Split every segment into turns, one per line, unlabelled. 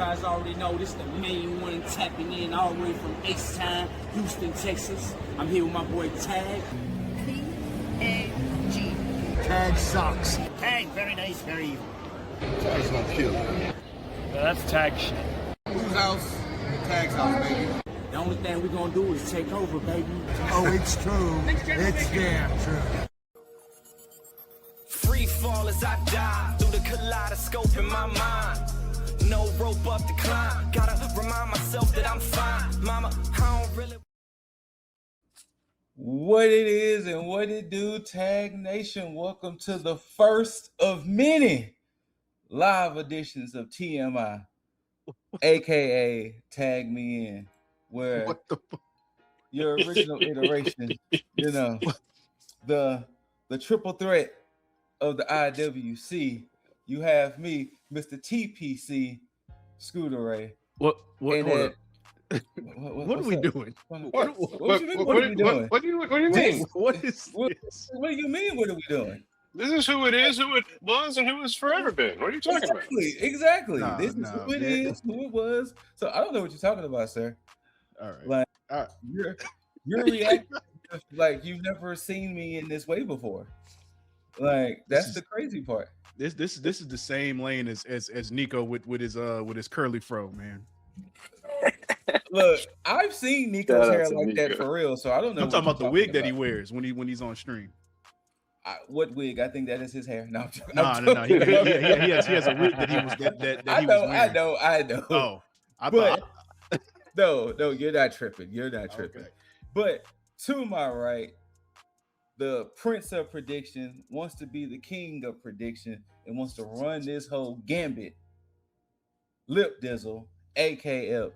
guys already know this is the main one tapping in all the way from H-Town, Houston, Texas. I'm here with my boy T.A.G.
T.A.G.
T.A.G sucks.
T.A.G, very nice, very evil.
T.A.G's not cute.
Yeah, that's T.A.G shit.
Whose house? T.A.G's house, baby.
The only thing we're gonna do is take over, baby.
Oh, it's true. It's damn true.
Free fall as I die through the kaleidoscope in my mind. No rope up to climb. Gotta remind myself that I'm fine. Mama, I don't really.
What it is and what it do, T.A.G Nation. Welcome to the first of many live editions of TMI, aka Tag Me In, where your original iteration, you know, the triple threat of the IWC. You have me, Mr. TPC, ScooterRay.
What
What
are we doing?
What are we doing?
What do you mean?
What is this?
What do you mean? What are we doing?
This is who it is, who it was, and who it's forever been. What are you talking about?
Exactly.
Nah,
this is who it is, who it was. So I don't know what you're talking about, sir.
All right.
Like
All right.
you're reacting like you've never seen me in this way before. Like that's the crazy part.
This is the same lane as Nico with his curly fro, man.
Look, I've seen Nico's hair like that for real, so I don't know.
I'm talking about the wig that he wears when he's on stream.
What wig? I think that is his hair. No,
No. He has a wig that he was that
I
he
know,
was wearing.
I know.
Oh,
but no, you're not tripping. You're not tripping.
Okay.
But to my right, the prince of prediction wants to be the king of prediction and wants to run this whole gambit. Lip Dizzle, aka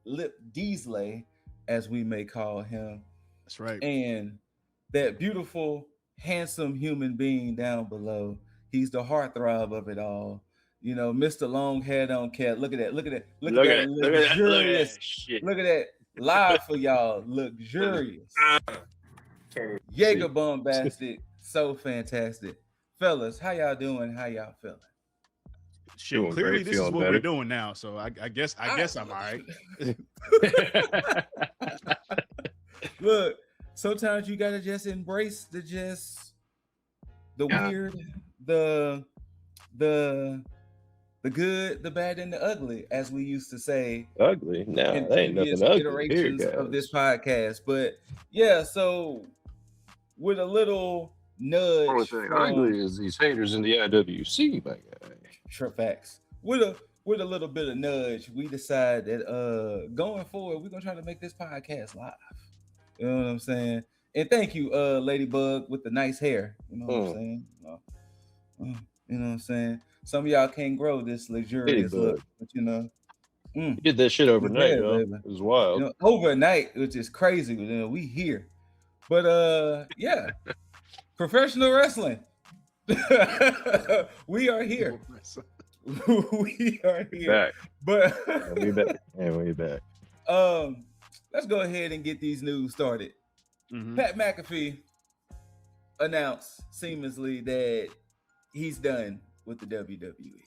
Lip Diesley, as we may call him.
That's right.
And that beautiful, handsome human being down below. He's the heartthrob of it all. You know, Mr. Long Hair Don't Care. Look at that. Look at that. Live for y'all. Luxurious. Jaeger bombastic. So fantastic. Fellas, how y'all doing? How y'all feeling?
Shit,
Doing
clearly
great,
this is
feeling
what
better.
we're doing now. So I guess I'm all right.
Look, sometimes you gotta just embrace the weird, the good, the bad, and the ugly, as we used to say.
Ugly? No,
In
that ain't
previous
nothing ugly
iterations
here,
of
guys.
this podcast. But yeah, so with a little nudge,
The only thing ugly is these haters in the IWC, my guy.
facts. With a little bit of nudge, we decide that going forward, we're gonna try to make this podcast live. You know what I'm saying? And thank you, Ladybug, with the nice hair. You know what I'm saying? You know what I'm saying? Some of y'all can't grow this luxurious look, but you know.
You did that shit overnight,
Yeah,
though.
baby.
It was wild.
You know, overnight, which is crazy. You know, we here. But yeah, professional wrestling. We are here. We are here.
Back.
But
We back. And we back.
let's go ahead and get these news started.
Mhm.
Pat McAfee announced seamlessly that he's done with the WWE.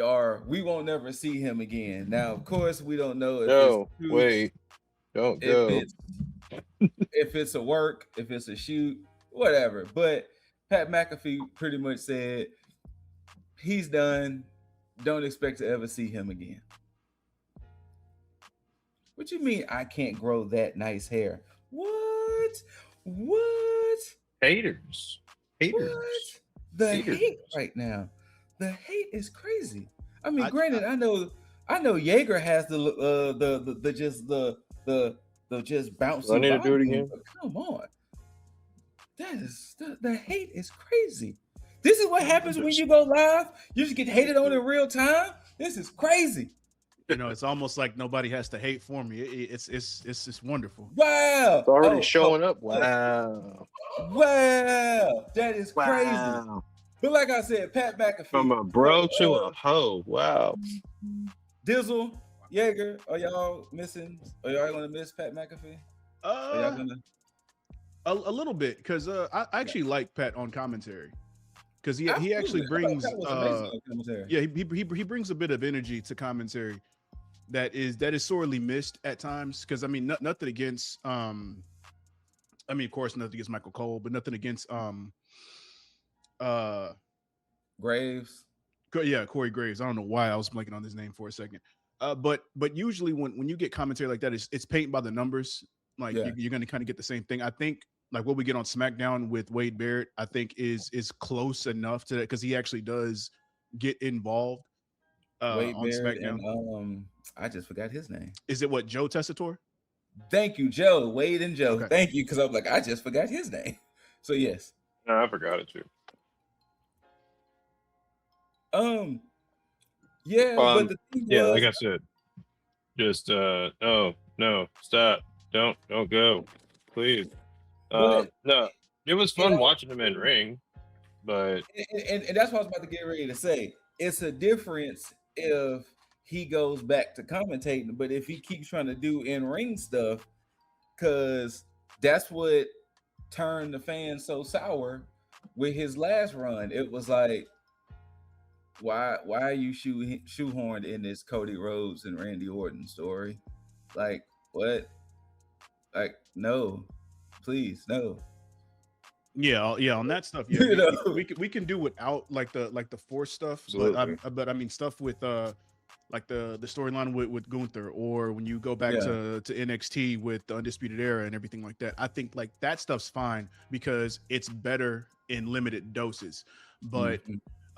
Or we won't never see him again. Now, of course, we don't know if
No,
it's true,
wait. Don't go.
if it's a work, if it's a shoot, whatever. But Pat McAfee pretty much said he's done. Don't expect to ever see him again. What you mean I can't grow that nice hair? What?
Haters.
What? The
Haters.
hate right now. The hate is crazy. I mean,
I
granted, I know Jaeger has the just bouncy.
Do I need to do it
volume,
again?
but come on. That is the hate is crazy. This is what happens when you go live. You just get hated on in real time. This is crazy.
You know, it's almost like nobody has to hate for me. It's just wonderful.
Wow.
It's already showing up. Wow.
Wow. That is crazy.
Wow.
But like I said, Pat McAfee.
From a bro to a hoe. Wow.
Dizzle, Jaeger, are y'all missing? Are y'all gonna miss Pat McAfee? Are y'all gonna?
A little bit, because I actually like Pat on commentary. because he actually brings
commentary.
yeah, he brings a bit of energy to commentary that is sorely missed at times. Because I mean, nothing against I mean, of course, nothing against Michael Cole, but nothing against
Graves.
Yeah, Corey Graves. I don't know why I was blanking on his name for a second. But usually when you get commentary like that, it's paint by the numbers. Like you're going to kind of get the same thing. I think like what we get on SmackDown with Wade Barrett, I think is close enough to that because he actually does get involved
Wade
on
Barrett
SmackDown.
And I just forgot his name.
Is it what, Joe Tessitore?
Thank you, Joe. Wade and Joe.
Okay.
Thank you, because I'm like, I just forgot his name. So yes.
No, I forgot it too.
Yeah, but the thing was,
like I said, just no, stop, don't go, please. No, it was fun watching him in ring, but
and that's what I was about to get ready to say. It's a difference if he goes back to commentating, but if he keeps trying to do in ring stuff, because that's what turned the fans so sour with his last run. It was like, why are you shoehorned in this Cody Rhodes and Randy Orton story? Like, what? Like, no, please, no.
Yeah, on that stuff. Yeah, we can do without like the force stuff, but I mean stuff with like the storyline with Gunther, or when you go back to NXT with the Undisputed Era and everything like that. I think like that stuff's fine because it's better in limited doses. But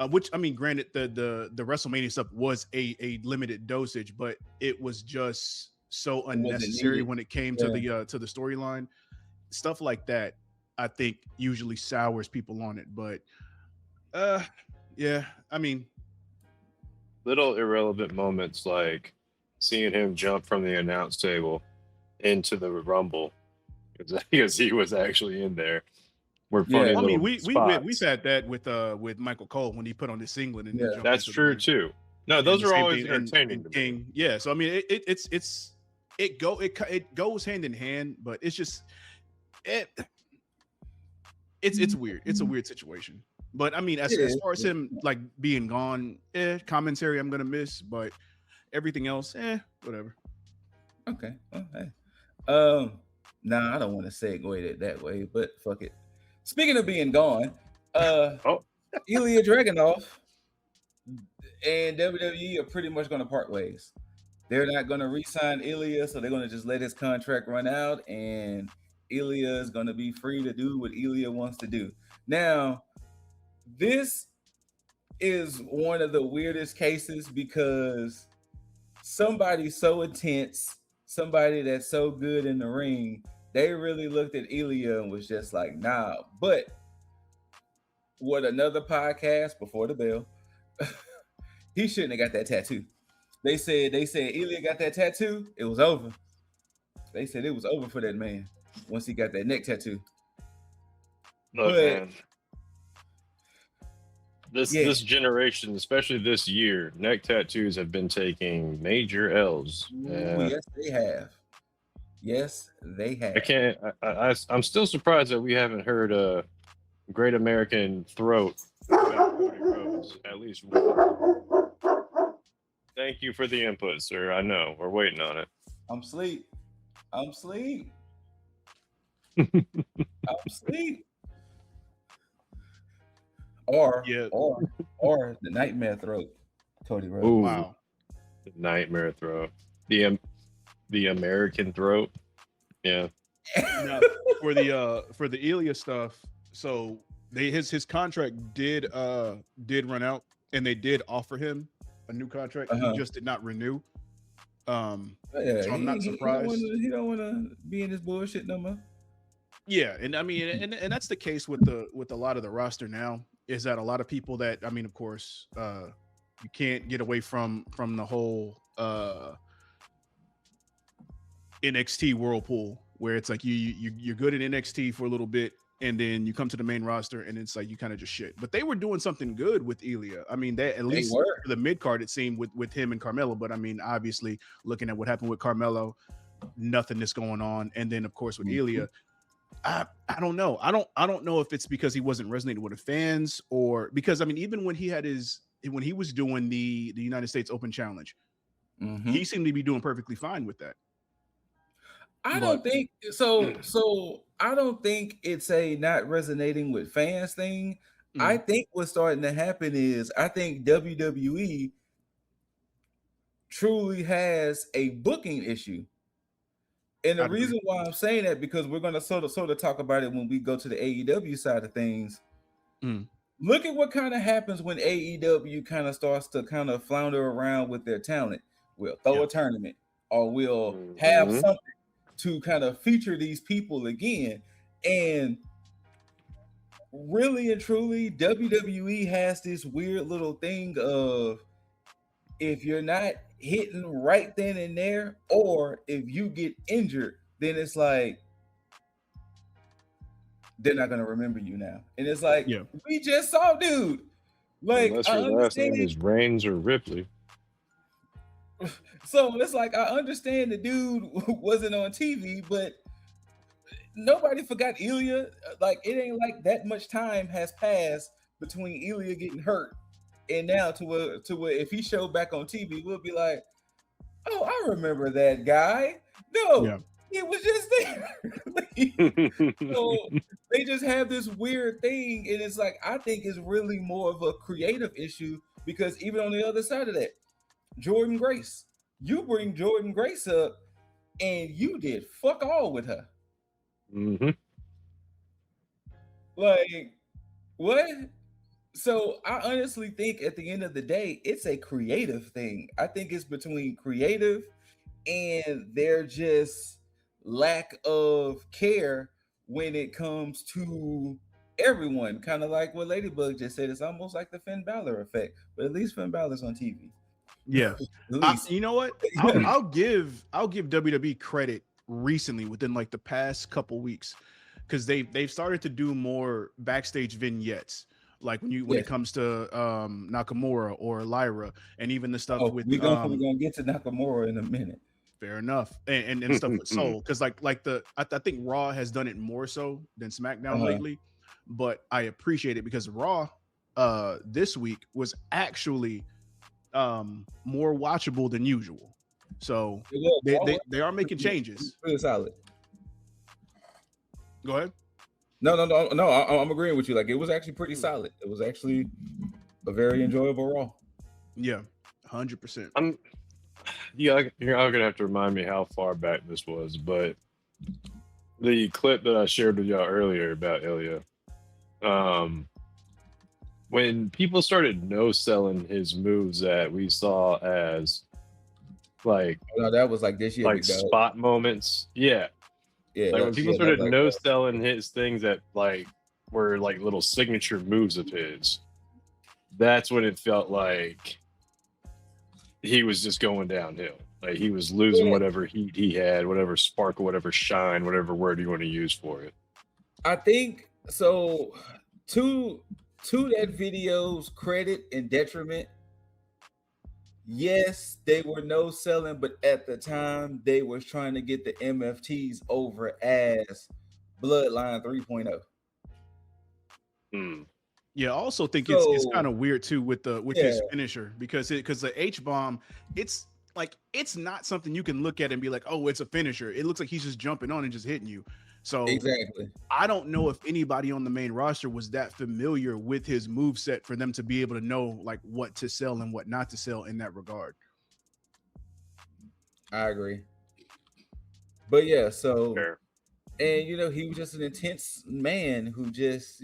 which I mean, granted, the WrestleMania stuff was a limited dosage, but it was just so unnecessary when it came to the storyline. Stuff like that, I think, usually sours people on it. But yeah, I mean,
little irrelevant moments like seeing him jump from the announce table into the Rumble because he was actually in there. We're funny.
I mean, we've had that with Michael Cole when he put on his singlet and
that's true too. No, those are always entertaining.
Yeah, so I mean, it goes hand in hand, but it's just it's weird. It's a weird situation. But I mean, as far as him like being gone, commentary I'm gonna miss, but everything else, whatever.
Okay. Okay. Nah, I don't want to segue it that way, but fuck it. Speaking of being gone, Ilya Dragunov and WWE are pretty much going to part ways. They're not going to re-sign Ilya, so they're going to just let his contract run out, and Ilya is going to be free to do what Ilya wants to do. Now, this is one of the weirdest cases because somebody so intense, somebody that's so good in the ring, they really looked at Ilya and was just like, nah. But what another podcast before the bell, he shouldn't have got that tattoo. They said Ilya got that tattoo, it was over. They said it was over for that man once he got that neck tattoo.
Look, man, this generation, especially this year, neck tattoos have been taking major L's.
Yes, they have. Yes, they have.
I'm still surprised that we haven't heard a Great American Throat about Cody Rhodes at least once. Thank you for the input, sir. I know we're waiting on it.
I'm sleep. Or the nightmare throat, Cody Rhodes.
Ooh, wow. The nightmare throat. The American throat. Yeah.
Now, for the Ilya stuff, so his contract did run out, and they did offer him a new contract. He just did not renew. So I'm not surprised.
He don't want to be in this bullshit no more.
Yeah, and I mean, and that's the case with a lot of the roster now. Is that a lot of people that, I mean, of course, you can't get away from the whole NXT whirlpool, where it's like you're good at NXT for a little bit, and then you come to the main roster, and it's like you kind of just shit. But they were doing something good with Ilya. I mean, they least for the mid card, it seemed with him and Carmelo. But I mean, obviously, looking at what happened with Carmelo, nothing is going on, and then of course with Ilya, I don't know. I don't know if it's because he wasn't resonating with the fans, or because I mean, even when he was doing the United States Open Challenge, he seemed to be doing perfectly fine with that.
I don't think so. So I don't think it's a not resonating with fans thing. I think what's starting to happen is I think WWE truly has a booking issue. And the reason why I'm saying that, because we're going to sort of talk about it when we go to the AEW side of things. Look at what kind of happens when AEW kind of starts to kind of flounder around with their talent. We'll throw a tournament, or we'll have something to kind of feature these people again. And really and truly, WWE has this weird little thing of, if you're not hitting right then and there, or if you get injured, then it's like they're not gonna remember you now. And it's like, we just saw dude. Like,
unless your last name is Reigns or Ripley.
So it's like, I understand the dude wasn't on TV, but nobody forgot Ilya. Like, it ain't like that much time has passed between Ilya getting hurt and now to where if he showed back on TV, we'll be like, oh, I remember that guy. No, it was just there. So they just have this weird thing, and it's like, I think it's really more of a creative issue, because even on the other side of that, Jordan Grace, you bring Jordan Grace up, and you did fuck all with her. Like, what? So I honestly think at the end of the day, it's a creative thing. I think it's between creative and their just lack of care when it comes to everyone. Kind of like what Ladybug just said. It's almost like the Finn Balor effect, but at least Finn Balor's on TV.
Yeah. You know what? I'll give WWE credit recently, within like the past couple weeks, because they've started to do more backstage vignettes. Like when it comes to Nakamura or Lyra, and even the stuff with
we're gonna get to Nakamura in a minute.
Fair enough, and stuff with Soul, because I think Raw has done it more so than SmackDown lately, but I appreciate it because Raw this week was actually more watchable than usual. So they are making changes.
Really solid.
Go ahead.
No. I'm agreeing with you. Like, it was actually pretty solid. It was actually a very enjoyable Raw.
Yeah, 100%.
You're gonna have to remind me how far back this was, but the clip that I shared with y'all earlier about Ilya, when people started no-selling his moves that we saw as like,
that was like this year,
like spot moments, like when people started no-selling his things that like were like little signature moves of his, that's when it felt like he was just going downhill. Like he was losing whatever heat he had, whatever sparkle, whatever shine, whatever word you want to use for it.
I think so. To that video's credit and detriment, yes, they were no selling, but at the time they was trying to get the MFTs over as Bloodline 3.0.
Yeah, I also think it's kind of weird too with his finisher, because the H-bomb, it's like, it's not something you can look at and be like, oh, it's a finisher. It looks like he's just jumping on and just hitting you. So
exactly,
I don't know if anybody on the main roster was that familiar with his moveset for them to be able to know like what to sell and what not to sell in that regard.
I agree. But yeah, so and he was just an intense man who just,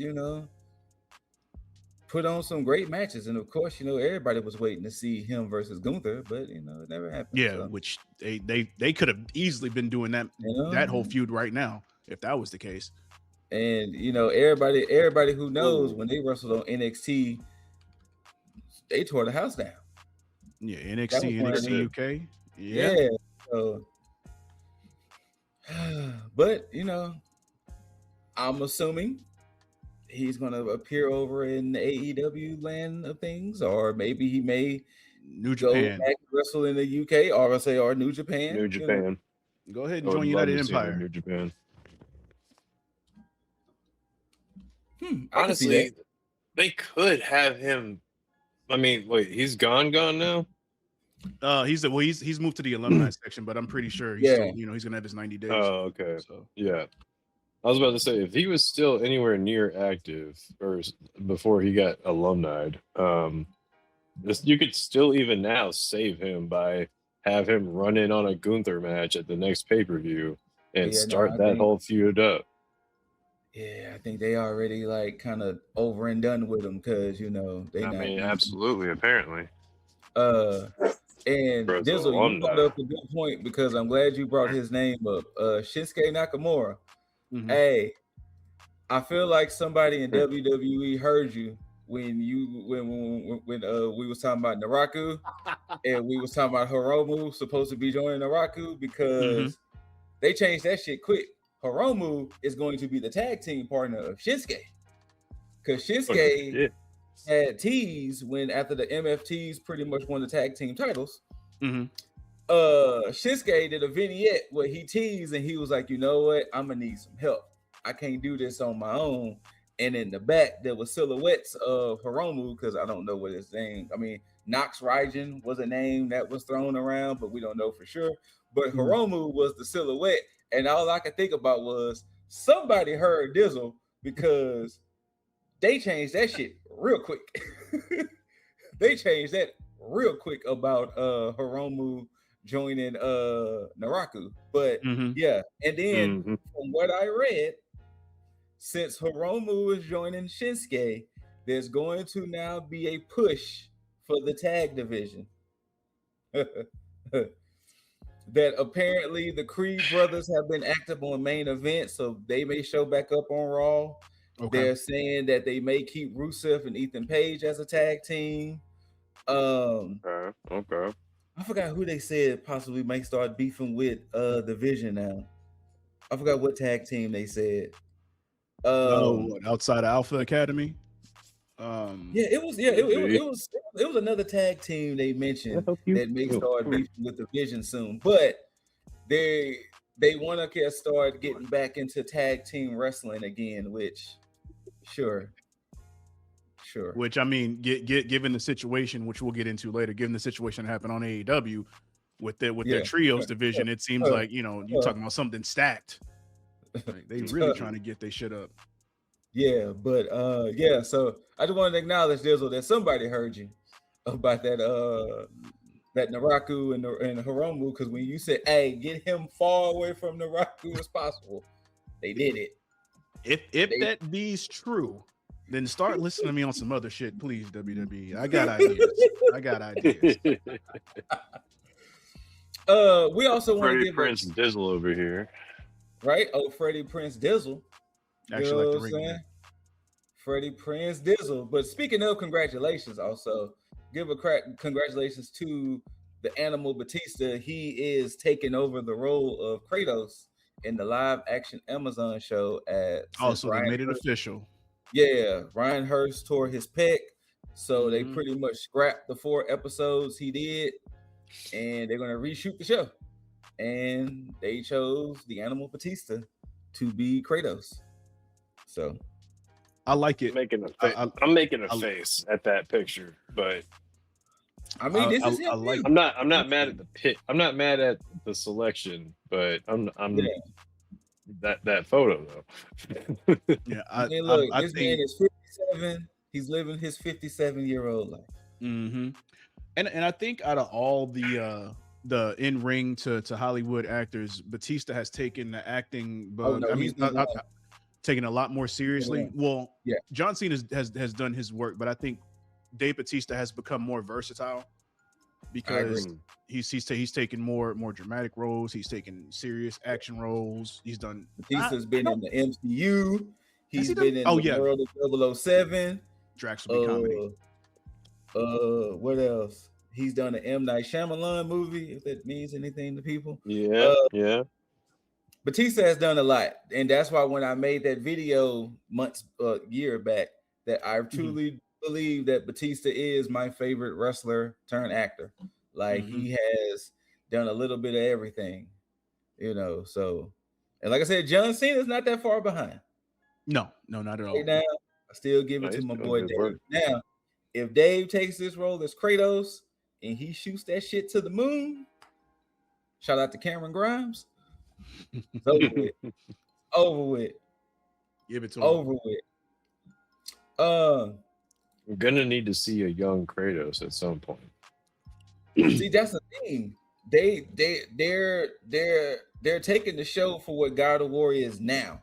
put on some great matches. And of course, everybody was waiting to see him versus Gunther, but it never happened.
Yeah, so. Which they could have easily been doing that that whole feud right now if that was the case.
And everybody who knows, when they wrestled on NXT, they tore the house down.
Yeah, NXT UK. Yeah.
So, but I'm assuming he's going to appear over in the AEW land of things, or maybe he may
New Japan
go back and wrestle in the UK, RSA, or New Japan.
New Japan.
Go ahead and join United Empire.
New Japan. Honestly, they could have him. I mean, wait, he's gone now.
He's moved to the alumni section, but I'm pretty sure he's still, he's gonna have his 90 days.
Oh, okay. So yeah, I was about to say if he was still anywhere near active or before he got alumni, you could still even now save him by have him run in on a Gunther match at the next pay-per-view and start that whole feud up.
Yeah, I think they already like kind of over and done with him because
absolutely, apparently.
And Dizzle, you brought up a good point because I'm glad you brought his name up. Shinsuke Nakamura.
Mm-hmm.
Hey, I feel like somebody in WWE heard you when we was talking about Naraku and we was talking about Hiromu supposed to be joining Naraku because they changed that shit quick. Hiromu is going to be the tag team partner of Shinsuke because Shinsuke had teased when after the MFTs pretty much won the tag team titles. Shinsuke did a vignette where he teased and he was like, you know what, I'm gonna need some help. I can't do this on my own. And in the back there was silhouettes of Hiromu because I don't know what his name. I mean, Nox Raijin was a name that was thrown around, but we don't know for sure. But Hiromu was the silhouette, and all I could think about was somebody heard Dizzle because they changed that shit real quick. They changed that real quick about Hiromu joining Naraku. But yeah, and then from what I read, since Hiromu is joining Shinsuke, there's going to now be a push for the tag division. That apparently the Creed brothers have been active on main event, so they may show back up on Raw. Okay. They're saying that they may keep Rusev and Ethan Page as a tag team.
Okay.
I forgot who they said possibly might start beefing with the Vision now. I forgot what tag team they said.
Outside of Alpha Academy.
It was another tag team they mentioned that may start beefing with the Vision soon, but they want to start getting back into tag team wrestling again, which sure.
Which I mean, given the situation, which we'll get into later, given the situation that happened on AEW with their trios division, it seems like you're talking about something stacked. Like, they really trying to get their shit up.
Yeah, but so I just wanted to acknowledge Dizzle that somebody heard you about that Naraku and Hiromu, because when you said, hey, get him far away from Naraku as possible, they did it.
If that be's true, then start listening to me on some other shit, please, WWE. I got ideas.
We also want to give
Prince Dizzle over here.
Right? Oh, Freddie Prince Dizzle.
Actually, like the ring.
Freddie Prince Dizzle. But speaking of congratulations, also give congratulations to the Animal Batista. He is taking over the role of Kratos in the live action Amazon show.
So they made it official.
Yeah, Ryan Hurst tore his pec, so they pretty much scrapped the 4 episodes he did, and they're gonna reshoot the show. And they chose the Animal Batista to be Kratos. So
I like it.
I'm making a face at that picture, but
I mean, this is him.
I'm not mad at the pick. I'm not mad at the selection, but I'm that photo though.
Yeah, I this man is 57. He's living his 57-year-old life.
And I think out of all the in-ring to Hollywood actors, Batista has taken the acting bug. Taking a lot more seriously. John Cena has done his work, but I think Dave Batista has become more versatile because he's taken more dramatic roles. He's taken serious action roles. He's done.
Batista's been in the MCU. He's been in the world of 007.
Drax will be comedy.
What else? He's done an M. Night Shyamalan movie, if that means anything to people.
Yeah.
Batista has done a lot, and that's why when I made that video year back, that I truly believe that Batista is my favorite wrestler turned actor. Like he has done a little bit of everything, So, and like I said, John Cena is not that far behind.
No, not at all.
Right now, still give it to my boy Dave. Now, if Dave takes this role as Kratos and he shoots that shit to the moon, shout out to Cameron Grimes. It's over with. Over with.
Give it to him.
Over with.
I'm gonna need to see a young Kratos at some point.
See, that's the thing. They're taking the show for what God of War is now.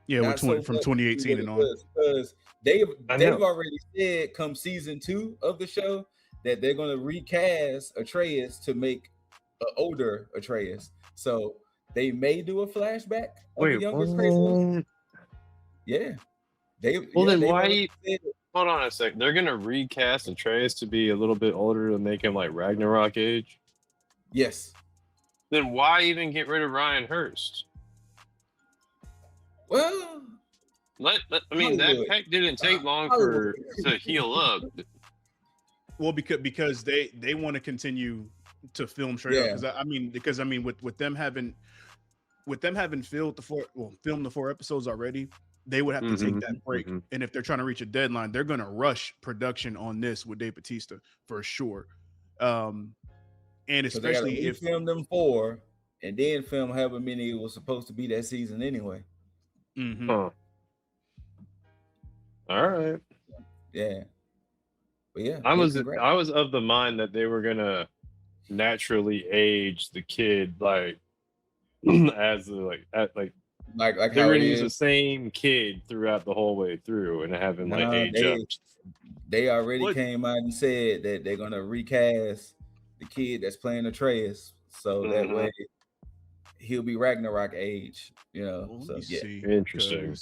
Yeah, we're from 2018 and on.
Because they've already said come season 2 of the show that they're gonna recast Atreus to make an older Atreus. So they may do a flashback of the younger Kratos. Yeah.
Then why? Hold on a sec. They're gonna recast Atreus to be a little bit older to make him like Ragnarok age.
Yes.
Then why even get rid of Ryan Hurst?
Well,
I mean, that pack didn't take long to heal up.
Well, because they want to continue to film straight up. Because I mean, with them having filmed the 4 episodes already, they would have to take that break. And if they're trying to reach a deadline, they're going to rush production on this with Dave Bautista for sure. And especially if
film them 4 and then film however many it was supposed to be that season anyway.
All right.
Yeah. But yeah,
I was of the mind that they were gonna naturally age the kid like as like
they're
gonna use the same kid throughout the whole way through and have him age up.
They already came out and said that they're gonna recast the kid that's playing Atreus, so that way he'll be Ragnarok age, you know. So yeah,
interesting.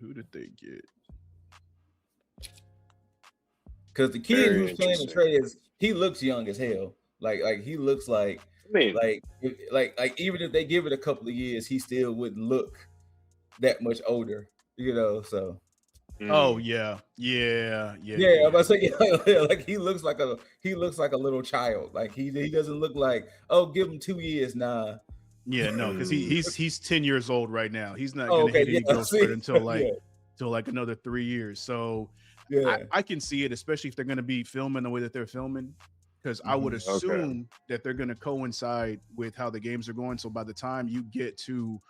Who did they get?
Because the kid who's playing Atreus, he looks young as hell. Like he looks like like even if they give it a couple of years, he still wouldn't look that much older, you know. So
oh yeah.
I'm about to say like he looks like a little child. Like he doesn't look like, oh, give him 2 years. Nah.
Yeah, no, because he's 10 years old right now. He's not gonna hit any growth spurt until like another 3 years. So I can see it, especially if they're gonna be filming the way that they're filming. Because I would assume that they're gonna coincide with how the games are going. So by the time you get to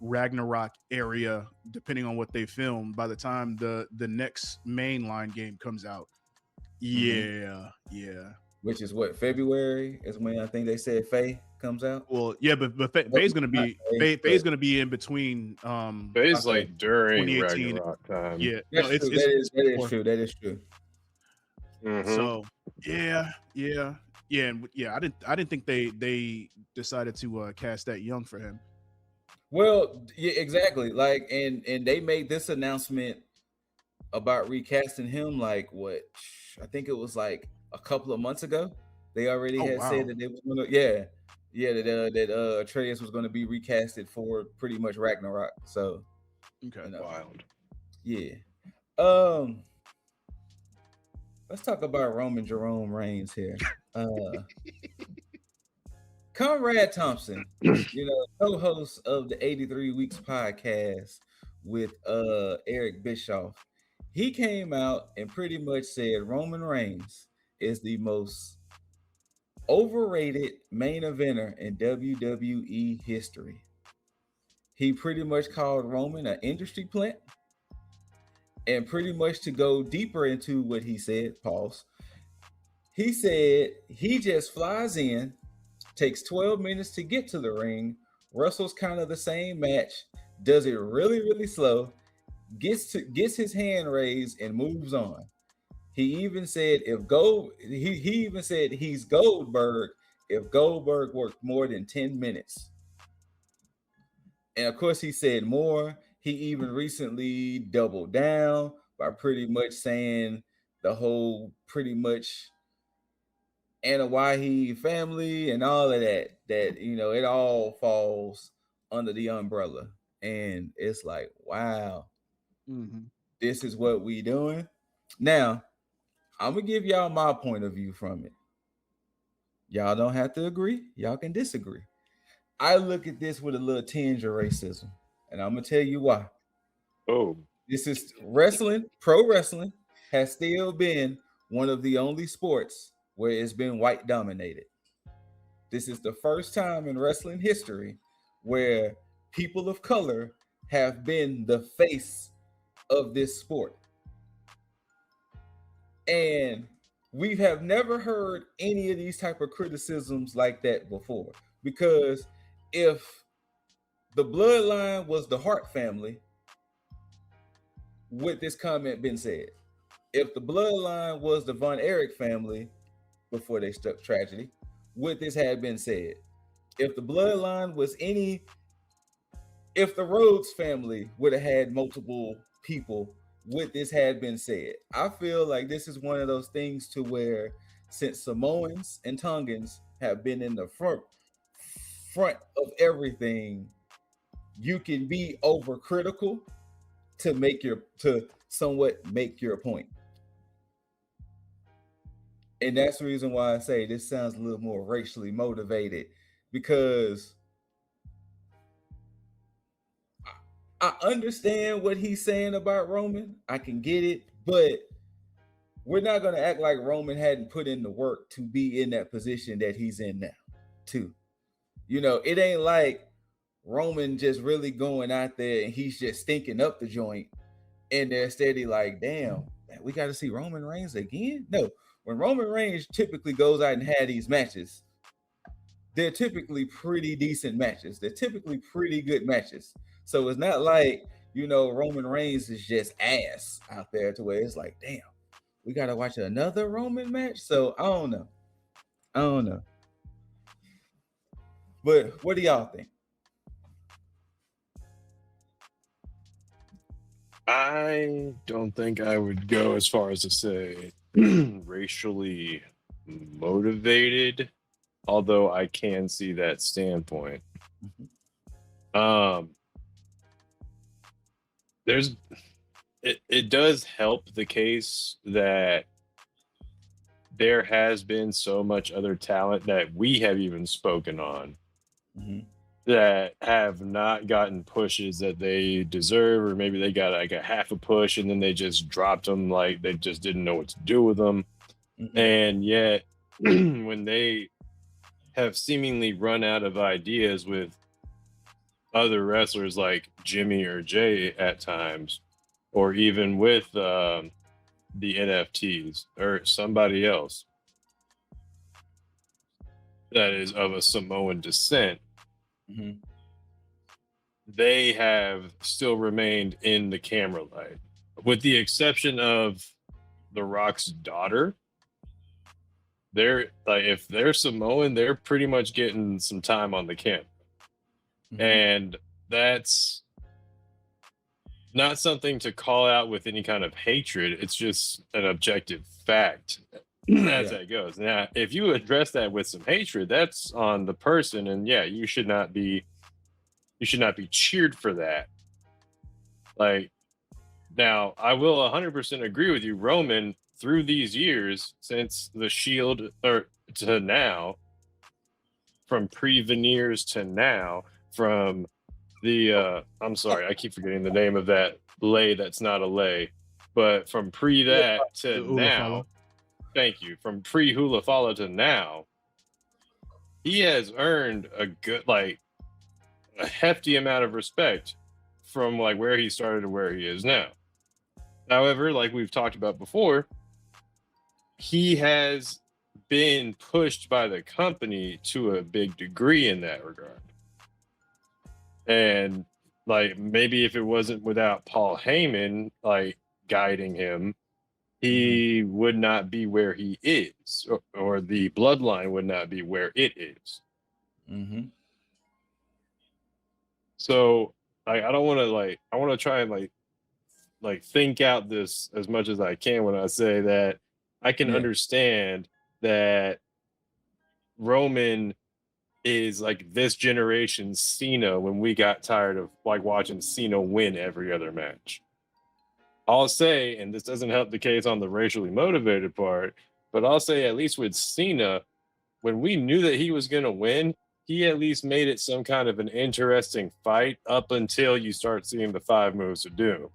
Ragnarok area, depending on what they film, by the time the next mainline game comes out,
which is what, February is when I think they said Faye comes out.
Well, yeah, but Faye's gonna be Faye's gonna be in between.
Faye's like during Ragnarok time.
Yeah, that is true.
So yeah. I didn't think they decided to cast that young for him.
Well, yeah, exactly. Like, and they made this announcement about recasting him. Like, what? I think it was like a couple of months ago. They already said that they was gonna, that Atreus was going to be recasted for pretty much Ragnarok. So,
wild.
Yeah. Let's talk about Roman Jerome Reigns here. Conrad Thompson, co-host of the 83 Weeks podcast with Eric Bischoff, he came out and pretty much said Roman Reigns is the most overrated main eventer in WWE history. He pretty much called Roman an industry plant. And pretty much to go deeper into what he said, he said he just flies in, takes 12 minutes to get to the ring, wrestles kind of the same match, does it really, really slow, gets his hand raised and moves on. He even said he even said he's Goldberg if Goldberg worked more than 10 minutes. And of course he said more. He even recently doubled down by pretty much saying the whole pretty much Anawahi family and all of that it all falls under the umbrella. And it's like, wow, this is what we doing. Now, I'm going to give y'all my point of view from it. Y'all don't have to agree. Y'all can disagree. I look at this with a little tinge of racism. And I'm going to tell you why.
Oh.
This is wrestling. Pro wrestling has still been one of the only sports where it's been white dominated. This is the first time in wrestling history where people of color have been the face of this sport. And we have never heard any of these type of criticisms like that before. Because if the bloodline was the Hart family, would this comment been said? If the bloodline was the Von Erich family before they struck tragedy, would this have been said? If the bloodline was if the Rhodes family would have had multiple people, would this have been said? I feel like this is one of those things to where, since Samoans and Tongans have been in the front of everything, you can be overcritical to somewhat make your point. And that's the reason why I say this sounds a little more racially motivated, because I understand what he's saying about Roman. I can get it, but we're not going to act like Roman hadn't put in the work to be in that position that he's in now, too. You know, it ain't like Roman just really going out there and he's just stinking up the joint and they're steady like, damn, man, we got to see Roman Reigns again? No. When Roman Reigns typically goes out and had these matches, they're typically pretty decent matches. They're typically pretty good matches. So it's not like, you know, Roman Reigns is just ass out there to where it's like, damn, we got to watch another Roman match? So I don't know. But what do y'all think?
I don't think I would go as far as to say racially motivated, although I can see that standpoint. It does help the case that there has been so much other talent that we have even spoken on that have not gotten pushes that they deserve, or maybe they got like a half a push and then they just dropped them, like they just didn't know what to do with them. And yet when they have seemingly run out of ideas with other wrestlers like Jimmy or Jay at times, or even with the NFTs or somebody else that is of a Samoan descent, they have still remained in the camera light, with the exception of The Rock's daughter. They're like, if they're Samoan, they're pretty much getting some time on the camera. And that's not something to call out with any kind of hatred. It's just an objective fact as that goes. Now, if you address that with some hatred, that's on the person, and you should not be cheered for that. Like, now, I will 100% agree with you. Roman, through these years, since the Shield or to now, from pre-veneers to now, from the I'm sorry, I keep forgetting the name of that lay that's not a lay, but from pre that to now, thank you, from pre Hula Fala to now, he has earned a good, like, a hefty amount of respect from like where he started to where he is now. However, like we've talked about before, he has been pushed by the company to a big degree in that regard. And like, maybe if it wasn't without Paul Heyman like guiding him, he would not be where he is, or the bloodline would not be where it is. So I don't want to I want to try and like think out this as much as I can when I say that I can understand that Roman is like this generation's Cena when we got tired of like watching Cena win every other match. I'll say, and this doesn't help the case on the racially motivated part, but I'll say at least with Cena, when we knew that he was going to win, he at least made it some kind of an interesting fight up until you start seeing the 5 moves of doom.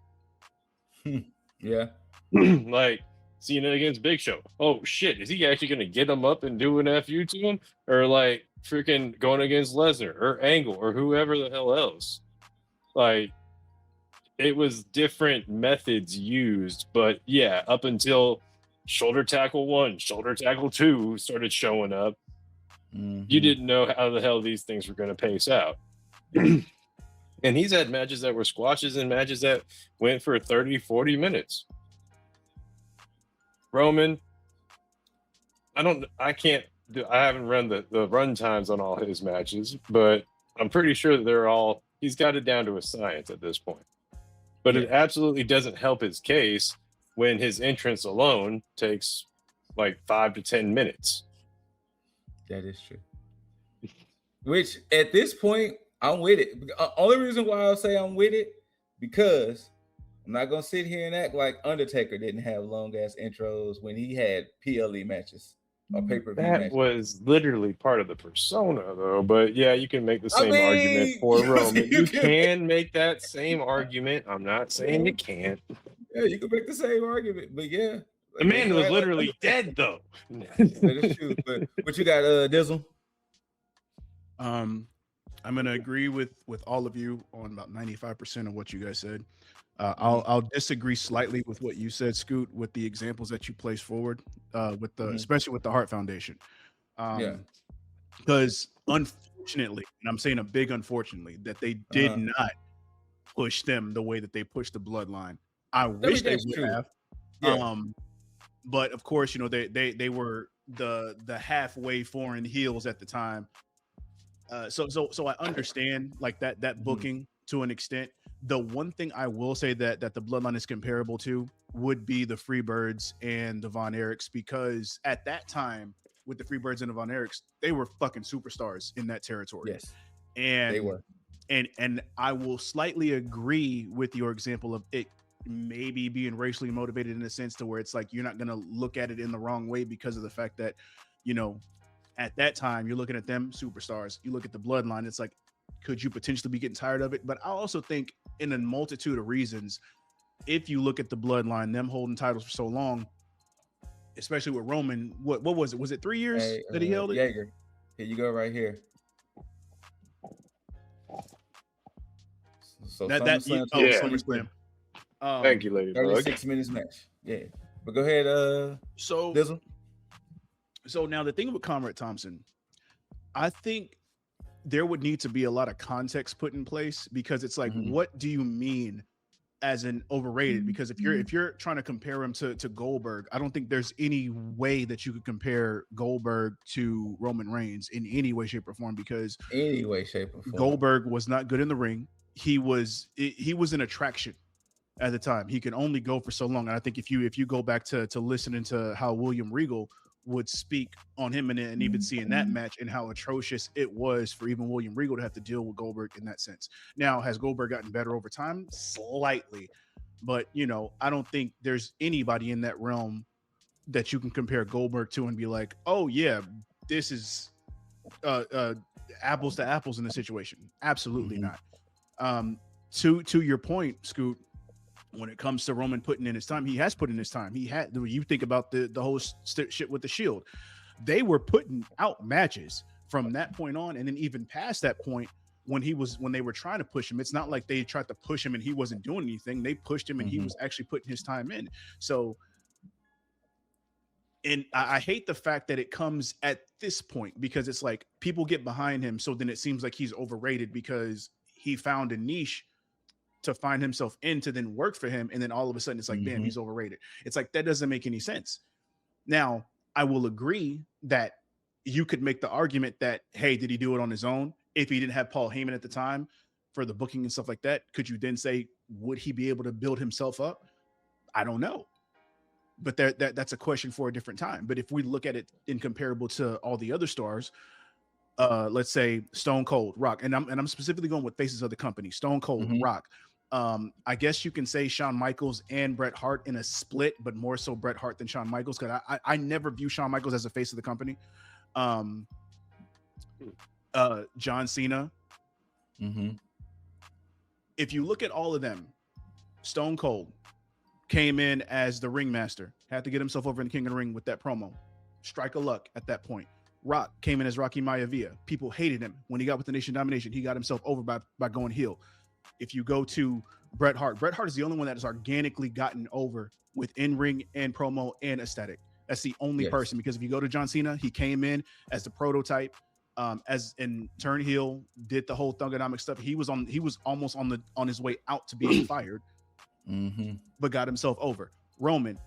Yeah.
Like Cena against Big Show. Oh shit, is he actually gonna get him up and do an FU to him? Or like freaking going against Lesnar or Angle or whoever the hell else? Like it was different methods used, but yeah, up until shoulder tackle 1, shoulder tackle 2 started showing up, you didn't know how the hell these things were gonna pace out. And he's had matches that were squashes and matches that went for 30, 40 minutes. Roman, I haven't run the run times on all his matches, but I'm pretty sure that he's got it down to a science at this point. But it absolutely doesn't help his case when his entrance alone takes like 5 to 10 minutes.
That is true. Which at this point, I'm with it. Only reason why I'll say I'm with it, because I'm not gonna sit here and act like Undertaker didn't have long ass intros when he had PLE matches or pay-per-view matches.
That was literally part of the persona, though. But yeah, you can make the same argument for Roman. You can make that same argument. I'm not saying you can't.
Yeah, you can make the same argument, but yeah.
The man was literally dead, though.
That is true. But what you got, Dizzle?
I'm gonna agree with all of you on about 95% of what you guys said. I'll disagree slightly with what you said, Scoot, with the examples that you placed forward, with the especially with the Heart Foundation. Because unfortunately, and I'm saying a big unfortunately, that they did not push them the way that they pushed the Bloodline. I wish they would have. But of course, you know, they were the halfway foreign heels at the time. So I understand like that booking to an extent. The one thing I will say that the Bloodline is comparable to would be the Freebirds and the Von Erichs, because at that time with the Freebirds and the Von Erichs, they were fucking superstars in that territory.
Yes,
and
they were.
And I will slightly agree with your example of it maybe being racially motivated in a sense to where it's like you're not going to look at it in the wrong way because of the fact that, you know, at that time you're looking at them superstars. You look at the Bloodline, it's like, could you potentially be getting tired of it? But I also think in a multitude of reasons, if you look at the Bloodline, them holding titles for so long, especially with Roman, what was it? Was it 3 years that he held it?
Jaeger. Here you go right here. So
SummerSlam.
Thank you, Lady
36 minutes match. Yeah. But go ahead, Dizzle.
So now the thing with Comrade Thompson, I think there would need to be a lot of context put in place, because it's like, what do you mean as an overrated? Because if you're trying to compare him to Goldberg, I don't think there's any way that you could compare Goldberg to Roman Reigns in any way, shape, or form, because
any way, shape, or form.
Goldberg was not good in the ring. He was an attraction at the time. He can only go for so long. And I think if you go back to listening to how William Regal would speak on him and even seeing that match and how atrocious it was for even William Regal to have to deal with Goldberg in that sense. Now, has Goldberg gotten better over time? Slightly. But, you know, I don't think there's anybody in that realm that you can compare Goldberg to and be like, oh, yeah, this is apples to apples in the situation. Absolutely not. To your point, Scoot, when it comes to Roman putting in his time, he has put in his time. You think about the whole shit with the Shield. They were putting out matches from that point on, and then even past that point when they were trying to push him. It's not like they tried to push him and he wasn't doing anything. They pushed him and he was actually putting his time in. So, and I hate the fact that it comes at this point, because it's like people get behind him, so then it seems like he's overrated because he found a niche to find himself in to then work for him, and then all of a sudden it's like, damn, he's overrated. It's like, that doesn't make any sense. Now, I will agree that you could make the argument that, hey, did he do it on his own? If he didn't have Paul Heyman at the time for the booking and stuff like that, could you then say, would he be able to build himself up? I don't know. But that's a question for a different time. But if we look at it in comparable to all the other stars, let's say Stone Cold, Rock, and I'm specifically going with faces of the company, Stone Cold, Rock. I guess you can say Shawn Michaels and Bret Hart in a split, but more so Bret Hart than Shawn Michaels, because I never view Shawn Michaels as a face of the company. John Cena. If you look at all of them, Stone Cold, came in as the ringmaster, had to get himself over in the King of the Ring with that promo. Strike a luck at that point. Rock came in as Rocky Maivia. People hated him. When he got with the Nation Domination, he got himself over by going heel. If you go to Bret Hart is the only one that has organically gotten over with in-ring and promo and aesthetic. That's the only person, because if you go to John Cena, he came in as the prototype, as in turn heel, did the whole thugonomic stuff. He was almost on his way out to being fired, but got himself over. Roman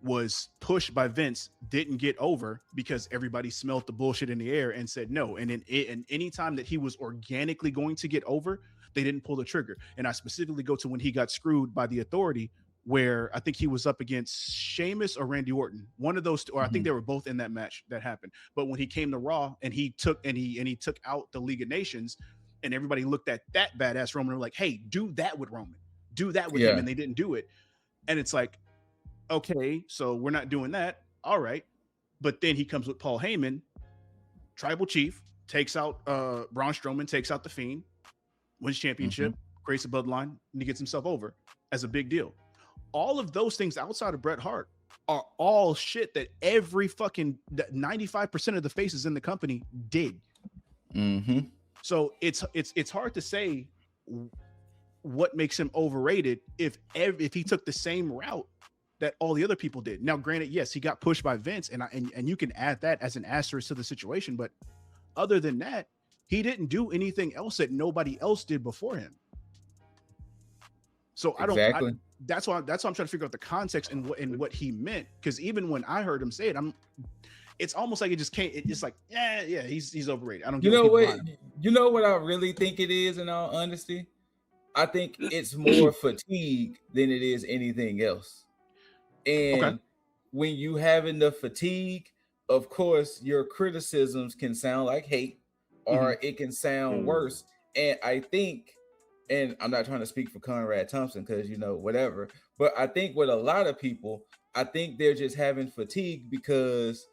was pushed by Vince, didn't get over because everybody smelled the bullshit in the air and said no. And any time that he was organically going to get over, they didn't pull the trigger. And I specifically go to when he got screwed by the Authority, where I think he was up against Sheamus or Randy Orton, one of those two, or I think they were both in that match that happened. But when he came to Raw and he took out the League of Nations, and everybody looked at that badass Roman and were like, hey, do that with Roman, do that with him, and they didn't do it. And it's like, okay, so we're not doing that. All right. But then he comes with Paul Heyman, tribal chief, takes out Braun Strowman, takes out The Fiend, wins championship, creates a bloodline, and he gets himself over as a big deal. All of those things outside of Bret Hart are all shit that every fucking 95% of the faces in the company did. So it's hard to say what makes him overrated if he took the same route that all the other people did. Now, granted, yes, he got pushed by Vince, and you can add that as an asterisk to the situation, but other than that, he didn't do anything else that nobody else did before him. So that's why I'm trying to figure out the context and what he meant, because even when I heard him say it, it's almost like it just can't. It's like, yeah, he's overrated. I don't.
You know what? You know what I really think it is. In all honesty, I think it's more fatigue than it is anything else. And when you having the fatigue, of course, your criticisms can sound like hate, or it can sound worse. And I think, and I'm not trying to speak for Conrad Thompson because, whatever, but I think with a lot of people, I think they're just having fatigue because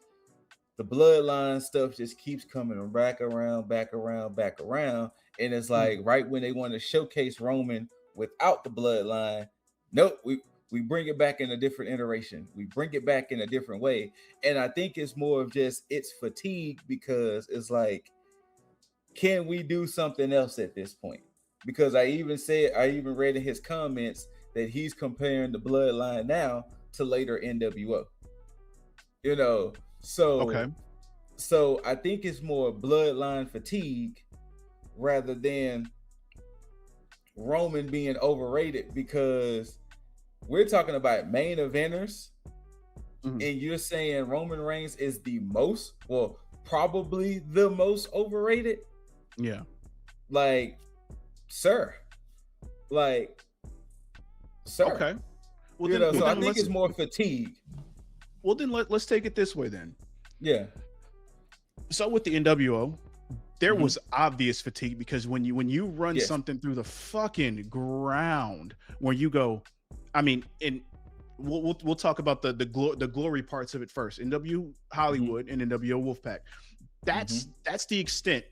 the bloodline stuff just keeps coming back around. And it's like right when they want to showcase Roman without the bloodline, nope, we bring it back in a different iteration. We bring it back in a different way. And I think it's more of just it's fatigue, because it's like, can we do something else at this point? Because I even read in his comments that he's comparing the bloodline now to later NWO. So I think it's more bloodline fatigue rather than Roman being overrated, because we're talking about main eventers, and you're saying Roman Reigns is probably the most overrated.
Yeah.
Like, sir. Okay. Well, so I think it's more fatigue.
Well, then let's take it this way then.
Yeah. So
with the NWO, there was obvious fatigue, because when you run something through the fucking ground, where you go, I mean, and we'll talk about the glory parts of it first. NW Hollywood and NWO Wolfpack. That's the extent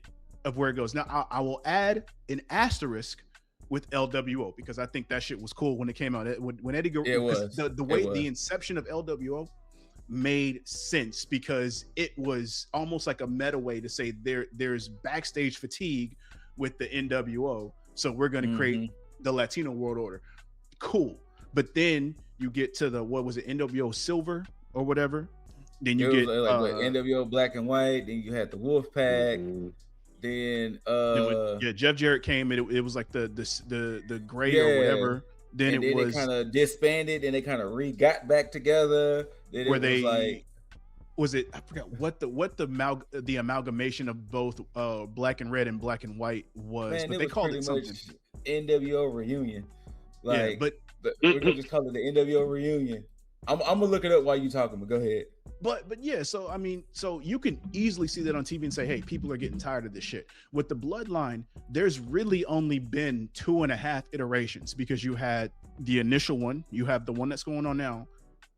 of where it goes. Now I will add an asterisk with LWO, because I think that shit was cool when it came out. When Eddie Guerrero, the inception of LWO made sense, because it was almost like a meta way to say there's backstage fatigue with the NWO, so we're going to create the Latino World Order. Cool. But then you get to the, what was it, NWO Silver or whatever. Then you get
NWO Black and White. Then you had the Wolfpack. Then
Jeff Jarrett came, and it was like the gray or whatever. Then it
kind of disbanded, and they kind of got back together. Then
where I forgot what the amalgamation of both Black and Red and Black and White was, but they called it something.
NWO Reunion.
But
we're gonna just call it the NWO Reunion. I'm gonna look it up while you talking, but go ahead.
But yeah, so I mean, so you can easily see that on TV and say, hey, people are getting tired of this shit. With the Bloodline, there's really only been 2.5 iterations, because you had the initial one, you have the one that's going on now,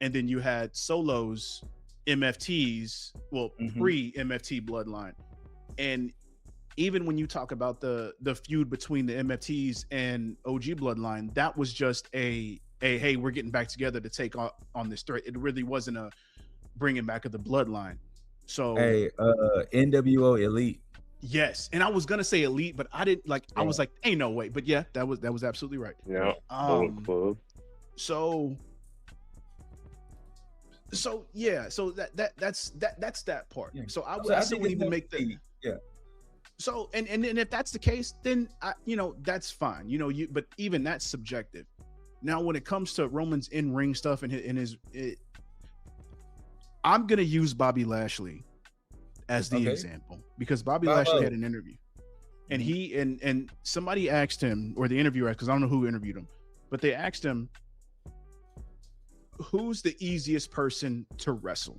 and then you had Solo's MFTs, pre-MFT Bloodline. And even when you talk about the feud between the MFTs and OG Bloodline, that was just a hey, we're getting back together to take on this threat. It really wasn't a bringing back of the bloodline. So
hey, NWO Elite.
Yes, and I was gonna say Elite, but I didn't like. I was like, ain't no way. But yeah, that was absolutely right.
Yeah.
So yeah, so that's that part. Yeah. So I still wouldn't even make the So and if that's the case, then that's fine. But even that's subjective. Now, when it comes to Roman's in-ring stuff and I'm gonna use Bobby Lashley as the example, because Bobby Lashley had an interview, and he and somebody asked him, or the interviewer asked, because I don't know who interviewed him, but they asked him, who's the easiest person to wrestle?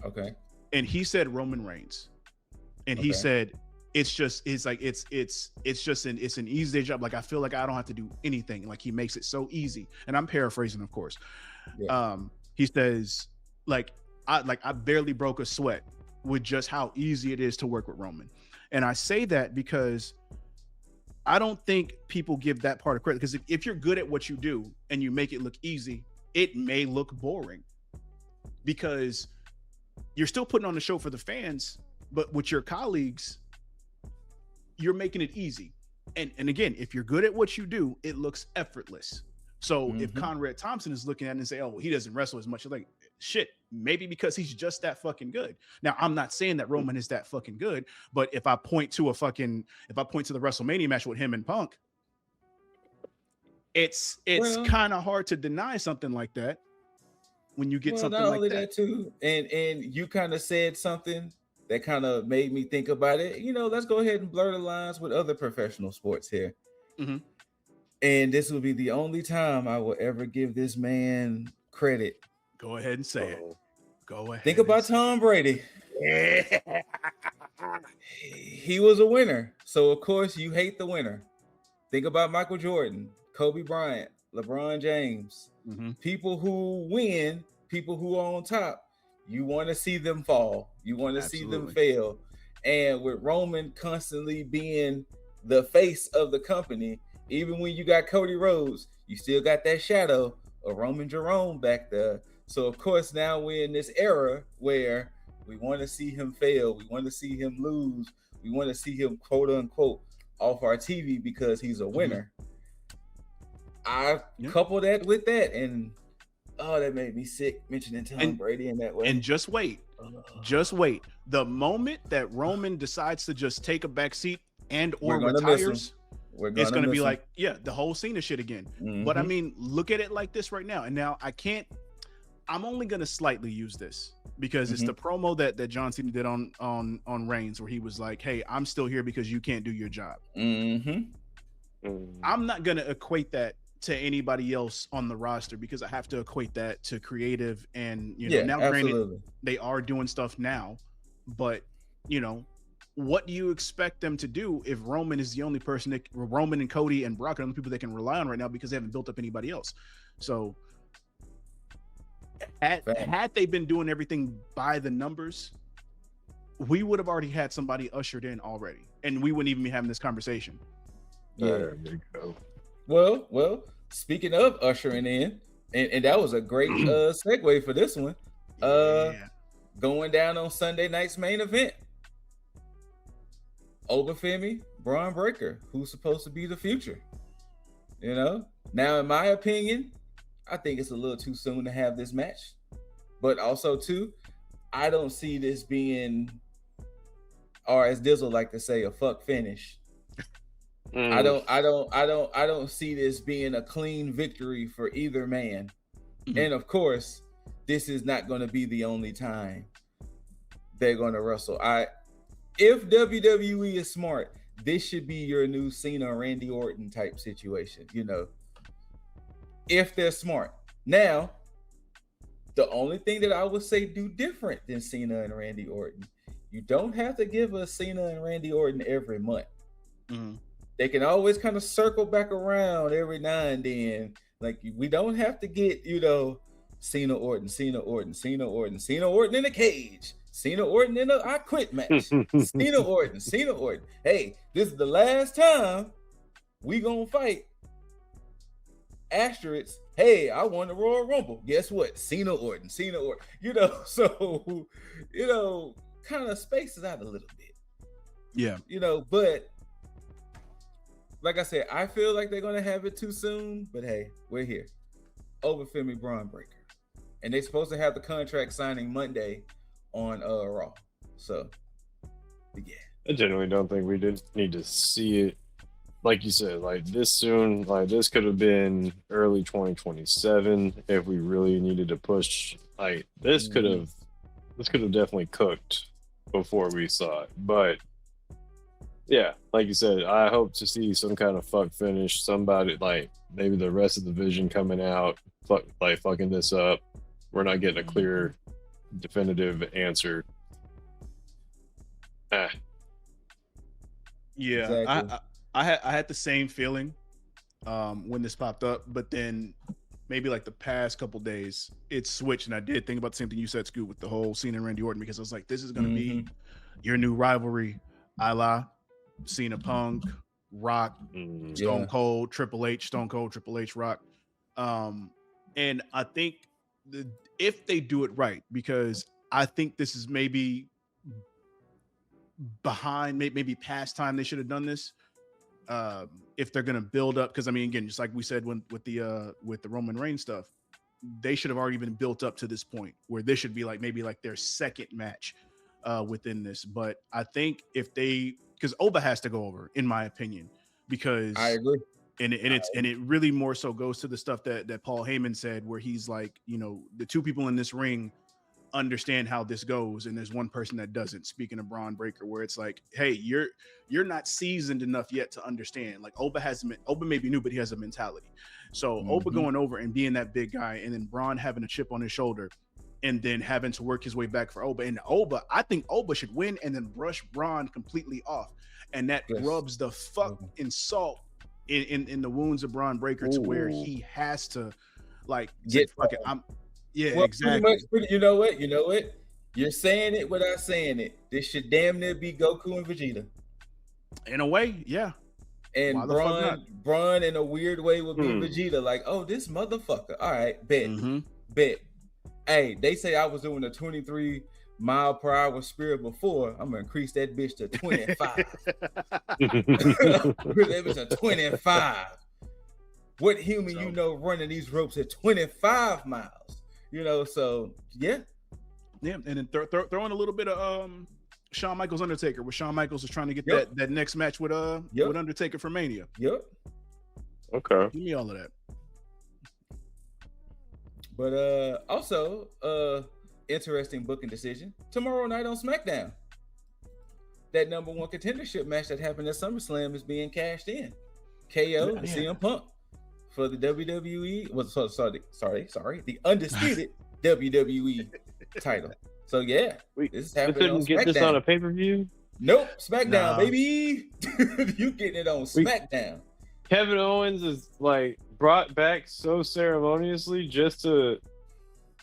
Okay. And he said Roman Reigns. And he said it's an easy job. Like, I feel like I don't have to do anything. Like, he makes it so easy. And I'm paraphrasing, of course. Yeah. He says, I barely broke a sweat with just how easy it is to work with Roman. And I say that because I don't think people give that part of credit, because if you're good at what you do and you make it look easy, it may look boring, because you're still putting on the show for the fans, but with your colleagues, you're making it easy. And again, if you're good at what you do, it looks effortless. So if Conrad Thompson is looking at it and say, oh, he doesn't wrestle as much, like, shit, maybe because he's just that fucking good. Now, I'm not saying that Roman is that fucking good, but if I point to the WrestleMania match with him and Punk, it's kind of hard to deny something like that when you get something like that
too. And you kind of said something that kind of made me think about it. Let's go ahead and blur the lines with other professional sports here. Mm-hmm. And this will be the only time I will ever give this man credit.
Go ahead and say it. Go ahead.
Think about Tom Brady. Yeah. He was a winner. So, of course, you hate the winner. Think about Michael Jordan, Kobe Bryant, LeBron James. Mm-hmm. People who win, people who are on top, you want to see them fall. You want to see them fail. And with Roman constantly being the face of the company, even when you got Cody Rhodes, you still got that shadow of Roman Jerome back there. So, of course, now we're in this era where we want to see him fail. We want to see him lose. We want to see him, quote unquote, off our TV because he's a winner. I couple that with that, and that made me sick mentioning Tom Brady in that way.
And just wait. The moment that Roman decides to just take a back seat and or retires, it's going to be like, the whole scene of shit again. Mm-hmm. But I mean, look at it like this right now. And now I'm only going to slightly use this because it's the promo that John Cena did on Reigns, where he was like, hey, I'm still here because you can't do your job. Mm-hmm. I'm not going to equate that to anybody else on the roster, because I have to equate that to creative. And now granted, they are doing stuff now, but what do you expect them to do if Roman is the only person Roman and Cody and Brock are the only people they can rely on right now, because they haven't built up anybody else? So had they been doing everything by the numbers, we would have already had somebody ushered in already, and we wouldn't even be having this conversation.
There you go.
Well, speaking of ushering in, and that was a great segue for this one. Going down on Sunday night's main event, Obafemi, Braun Breaker, who's supposed to be the future. Now, in my opinion, I think it's a little too soon to have this match, but also too, I don't see this being, or as Dizzle like to say, a fuck finish. I don't see this being a clean victory for either man. And of course, this is not going to be the only time they're going to wrestle. If WWE is smart, this should be your new Cena Randy Orton type situation, if they're smart. Now, the only thing that I would say do different than Cena and Randy Orton, you don't have to give us Cena and Randy Orton every month. Mm-hmm. They can always kind of circle back around every now and then. Like, we don't have to get, Cena Orton, Cena Orton, Cena Orton, Cena Orton in a cage, Cena Orton in a I Quit match, Cena Orton, Cena Orton. Hey, this is the last time we gonna fight. Asterisks, Hey, I won the Royal Rumble. Guess what? Cena Orton. You know, so you know, kind of spaces out a little bit.
Yeah.
You know, but like I said, I feel like they're gonna have it too soon. But hey, we're here. Overfemi Braun Breaker. And they're supposed to have the contract signing Monday on Raw. So yeah.
I genuinely don't think we did need to see it, like you said, like this soon. Like this could have been early 2027 if we really needed to push. Like this could have definitely cooked before we saw it. But yeah, like you said, I hope to see some kind of fuck finish. Somebody like maybe the rest of the division coming out, fucking this up. We're not getting a clear, definitive answer.
Yeah,
Exactly.
I had the same feeling when this popped up, but then maybe like the past couple days it switched, and I did think about the same thing you said, Scoot, with the whole Cena and Randy Orton, because I was like, this is gonna be your new rivalry, a la Cena Punk, Rock, Stone Cold, Triple H, Stone Cold, Triple H, Rock. And I think if they do it right, because I think this is maybe behind, maybe past time they should have done this. If they're gonna build up, because I mean, again, just like we said with the Roman Reigns stuff, they should have already been built up to this point where this should be like maybe like their second match within this. But I think if they, because Oba has to go over, in my opinion, because
I agree.
And it really more so goes to the stuff that Paul Heyman said, where he's like, you know, the two people in this ring understand how this goes, and there's one person that doesn't. Speaking of Braun Breaker, where it's like, hey, you're not seasoned enough yet to understand. Like Oba may be new, but he has a mentality. So Oba going over and being that big guy, and then Braun having a chip on his shoulder, and then having to work his way back for Oba. And Oba, I think Oba should win and then brush Braun completely off, and that rubs the fucking salt in the wounds of Braun Breaker to where he has to like get fucking. Exactly.
You know what? You're saying it without saying it. This should damn near be Goku and Vegeta.
In a way, yeah.
And Braun in a weird way would be Vegeta. Like, oh, this motherfucker. All right, bet. Hey, they say I was doing a 23 mile per hour spirit before. I'm gonna increase that bitch to 25. That bitch to 25. What human you know running these ropes at 25 miles? You know, so yeah,
and then throw in a little bit of Shawn Michaels Undertaker, where Shawn Michaels is trying to get that next match with Undertaker for Mania.
Yep.
Okay.
Give me all of that.
But also interesting booking decision tomorrow night on SmackDown. That number one contendership match that happened at SummerSlam is being cashed in. KO and CM Punk for the WWE the undisputed WWE title. So yeah, this is happening.
Couldn't get this on a pay-per-view?
Nope, SmackDown, baby. You getting it on SmackDown.
Kevin Owens is like brought back so ceremoniously just to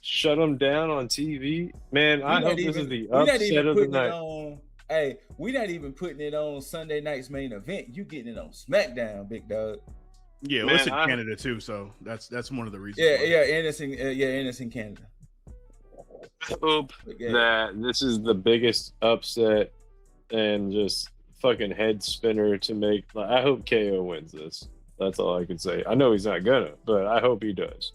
shut him down on TV. Man, I hope this is the upset of the night.
Hey, we're not even putting it on Sunday night's main event. You getting it on SmackDown, big dog.
Yeah, well, it's in Canada too, so that's one of the reasons.
Yeah, innocent Canada.
I hope that this is the biggest upset and just fucking head spinner to make. I hope KO wins this. That's all I can say. I know he's not gonna, but I hope he does.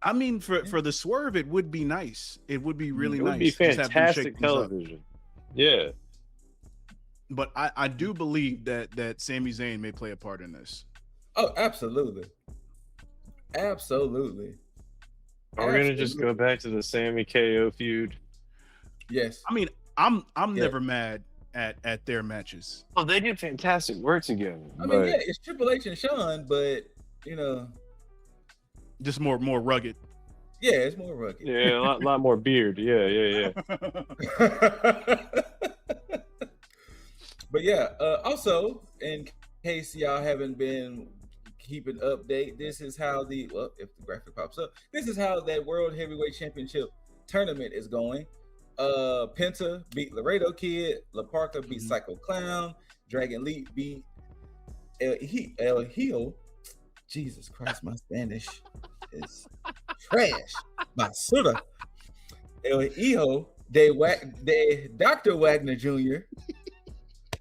I mean, for the swerve, it would be nice. It would be really nice.
It would be fantastic television. Yeah.
But I do believe that Sami Zayn may play a part in this.
Oh, absolutely. Absolutely.
Are we gonna just go back to the Sami KO feud?
Yes.
I mean, I'm never mad at their matches.
Oh, they did fantastic work together.
I mean, yeah, it's Triple H and Shawn, but you know,
just more rugged.
Yeah, it's more rugged.
Yeah, a lot more beard. Yeah.
But yeah, also in case y'all haven't been keeping update, this is how if the graphic pops up, this is how that World Heavyweight Championship tournament is going. Penta beat Laredo Kid, La Parka beat Psycho Clown, Dragon Leap beat El Hijo. Jesus Christ, my Spanish. is trash. Basura. El hijo de Dr. Wagner Jr.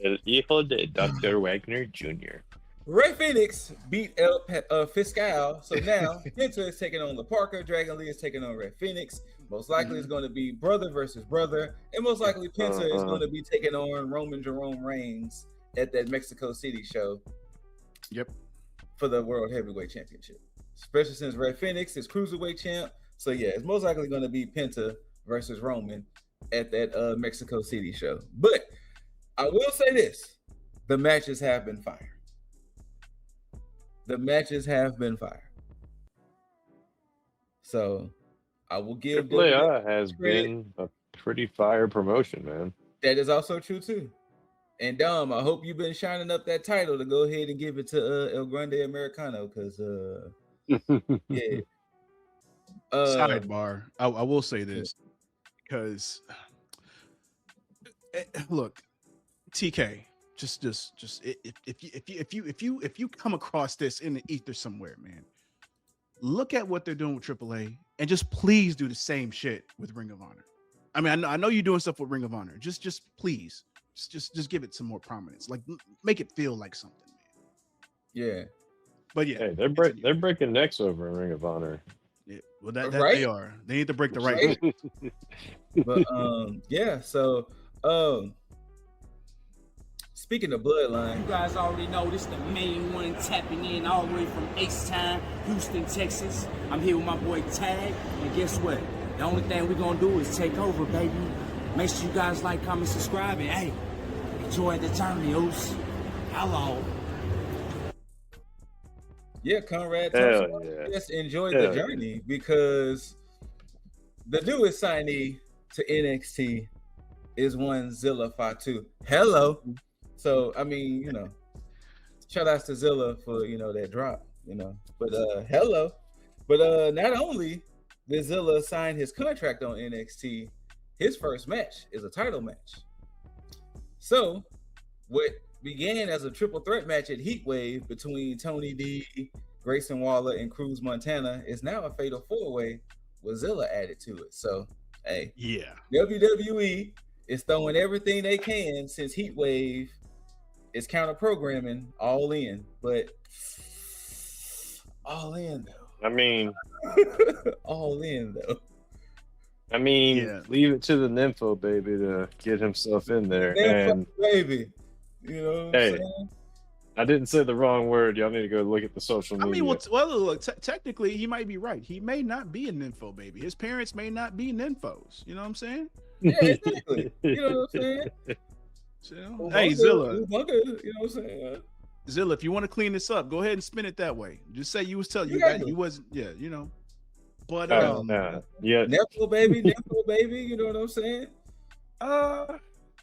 El hijo de Dr. Wagner Jr.
Ray Phoenix beat El Fiscal, so now Penta is taking on La Parker. Dragon Lee is taking on Ray Phoenix. Most likely it's going to be brother versus brother, and most likely Penta is going to be taking on Roman Jerome Reigns at that Mexico City show.
Yep.
For the World Heavyweight Championship, especially since Ray Phoenix is Cruiserweight champ. So yeah, it's most likely going to be Penta versus Roman at that Mexico City show. But I will say this: the matches have been fire. The matches have been fire. So I will give
AAA has been a pretty fire promotion, man.
That is also true too. And Dom, I hope you've been shining up that title to go ahead and give it to El Grande Americano, because yeah.
Sidebar. I will say this because look, TK, just if you come across this in the ether somewhere, man, look at what they're doing with AAA and just please do the same shit with Ring of Honor. I mean, I know you're doing stuff with Ring of Honor. Just please, just give it some more prominence. Like, make it feel like something, man.
Yeah.
But yeah,
hey, they're breaking necks over in Ring of Honor.
Yeah, well, that
right?
They are. They need to break the right.
But yeah. So speaking of Bloodline,
You guys already know this the main one tapping in all the way from H-Town, Houston, Texas. I'm here with my boy T.A.G, and guess what? The only thing we're gonna do is take over, baby. Make sure you guys like, comment, subscribe, and hey, enjoy the journey, oops. Hello.
yeah, Conrad,
Hell yeah.
just enjoy
Hell
the journey, because the newest signee to NXT is one Zilla Fatu. Hello. So I mean, you know, shout outs to Zilla for, you know, that drop, you know. But hello. But not only did Zilla sign his contract on NXT, his first match is a title match. So what began as a triple threat match at Heatwave between Tony D, Grayson Waller, and Cruz Montana is now a fatal four-way with Zilla added to it. So hey,
Yeah.
WWE is throwing everything they can since Heatwave is counter programming all in, but all in though.
I mean,
all in though.
Yeah.
Leave it to the Nympho baby to get himself in there. And
Baby, you know what
hey,
I'm saying?
I didn't say the wrong word. Y'all need to go look at the social media.
I mean, well look, technically, he might be right. He may not be a nympho baby. His parents may not be nymphos. You know what I'm saying?
Yeah, exactly. You know what I'm saying?
So, hey, Zilla.
You know what I'm saying?
Zilla, if you want to clean this up, go ahead and spin it that way. Just say you was telling you
Exactly.
that you wasn't, yeah, you know. But
yeah,
Nepo baby, you know what I'm saying?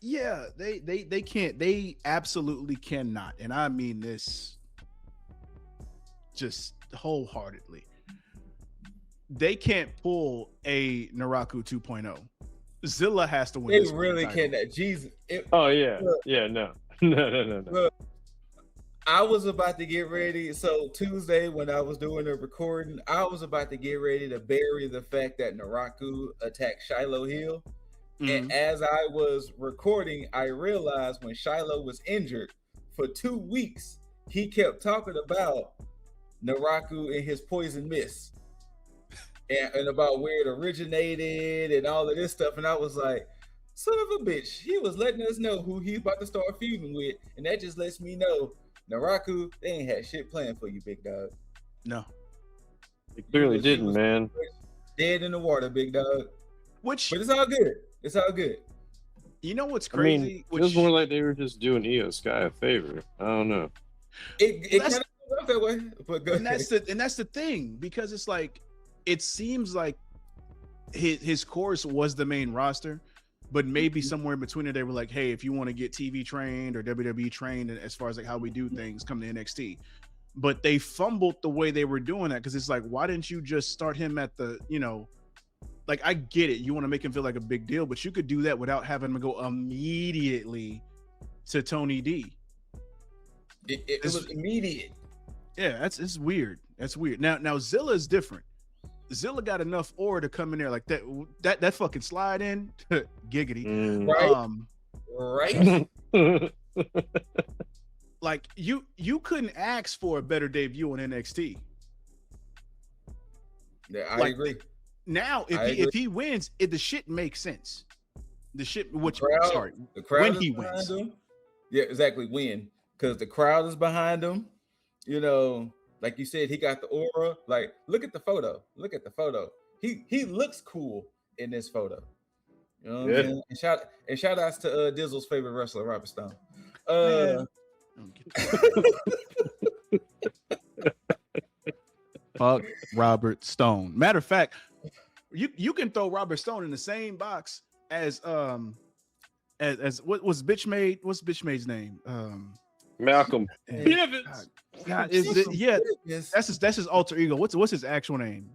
yeah, they can't, they absolutely cannot, and I mean this just wholeheartedly. They can't pull a Naraku 2.0. Zilla has to win.
They
this
really
title.
cannot. Jesus.
oh yeah,
Look.
yeah, no.
Look, I was about to get ready. So Tuesday, when I was doing the recording, I was about to get ready to bury the fact that Naraku attacked Shiloh Hill. And as I was recording, I realized when Shiloh was injured for 2 weeks, he kept talking about Naraku and his poison mist and about where it originated and all of this stuff. And I was like, son of a bitch, he was letting us know who he's about to start feuding with. And that just lets me know, Naraku, they ain't had shit planned for you, big dog.
No.
It clearly didn't, man.
Dead in the water, big dog.
Which,
but it's all good. It's all good.
You know what's
I
crazy?
mean, it was more like they were just doing Io Sky a favor. I don't know.
It kind of goes out that way, but go
and that's the thing, because it's like, it seems like his course was the main roster, but maybe somewhere in between it, they were like, hey, if you want to get TV trained or WWE trained, and as far as like how we do things, come to NXT. But they fumbled the way they were doing that, because it's like, why didn't you just start him at the, you know, like, I get it, you want to make him feel like a big deal, but you could do that without having him go immediately to Tony D.
It was immediate.
Yeah, it's weird. That's weird. Now Zilla is different, Zilla got enough aura to come in there like that. That fucking slide in, giggity.
Right.
Like you couldn't ask for a better debut on NXT.
Yeah, I
Like,
agree.
Now, if he wins, the shit makes sense. The crowd when he wins.
Him. Yeah, exactly. When, because the crowd is behind him. You know, like you said, he got the aura. Like, look at the photo. He looks cool in this photo. You know what I'm saying? And shout outs to Dizzle's favorite wrestler, Robert Stone.
Fuck Robert Stone. Matter of fact, you can throw Robert Stone in the same box as what was Bitchmaid? What's Bitchmaid's name?
Malcolm
Bivens. God, that's his alter ego. What's his actual name?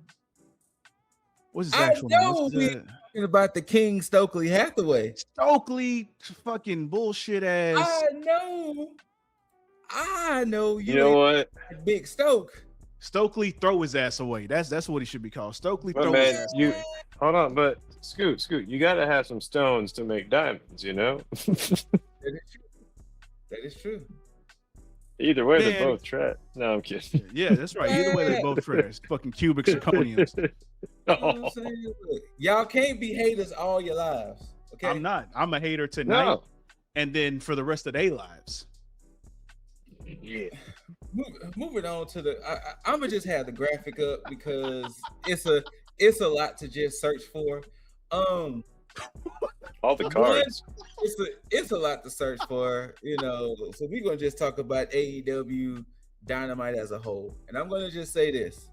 What's his actual name?
Talking about the King Stokely Hathaway.
Stokely fucking bullshit ass.
I know.
You know what?
Big Stoke.
Stokely throw his ass away. That's what he should be called. Stokely
But
throw
man,
his ass
you
away.
hold on, but Scoot, you gotta have some stones to make diamonds, you know?
That is true.
Either way, they're both trash. No, I'm kidding.
Yeah, that's right. Either way, they're both trash. Fucking cubic zirconiums.
You know what I'm saying? Look, y'all can't be haters all your lives. Okay.
I'm not. I'm a hater tonight,
No.
and then for the rest of their lives.
Yeah.
Moving on to the, I'm gonna just have the graphic up because it's a lot to just search for.
All the cards.
It's a lot to search for, you know. So we're gonna just talk about AEW Dynamite as a whole, and I'm gonna just say this: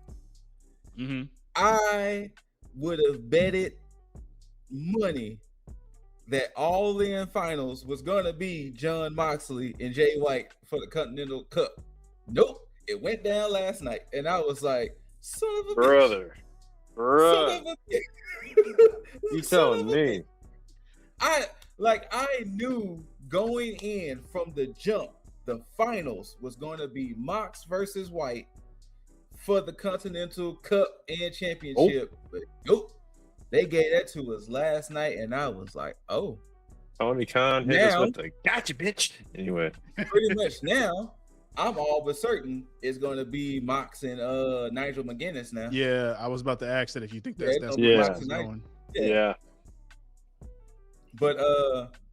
I would have betted money that All In Finals was gonna be John Moxley and Jay White for the Continental Cup. Nope, it went down last night, and I was like, "Son of a
brother,
bitch. Son of a bitch."
You telling me?
I knew going in from the jump, the finals was going to be Mox versus White for the Continental Cup and Championship. But nope, they gave that to us last night, and I was like, "Oh."
Tony Khan hit us with the gotcha, bitch. Anyway,
pretty much now, I'm all but certain it's going to be Mox and Nigel McGuinness now.
Yeah, I was about to ask that if you think that's
where
Mox is going.
Yeah.
But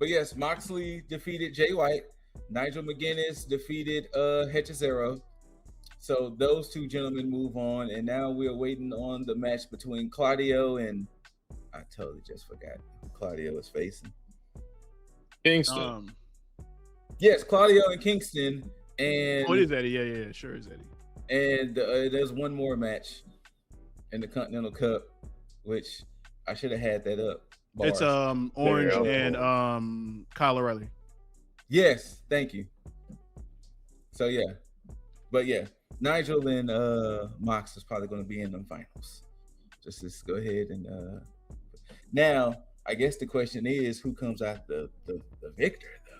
yes, Moxley defeated Jay White. Nigel McGuinness defeated Hechizero. So those two gentlemen move on, and now we're waiting on the match between Claudio and I totally just forgot who Claudio is facing.
Kingston.
Yes, Claudio and Kingston. And
it is Eddie. Yeah, sure is Eddie.
And there's one more match in the Continental Cup, which I should have had that up. Bars.
It's Orange and Kyle O'Reilly.
Yes, thank you. So yeah, but yeah, Nigel and Mox is probably going to be in them finals. Just go ahead and now I guess the question is who comes out the victor though.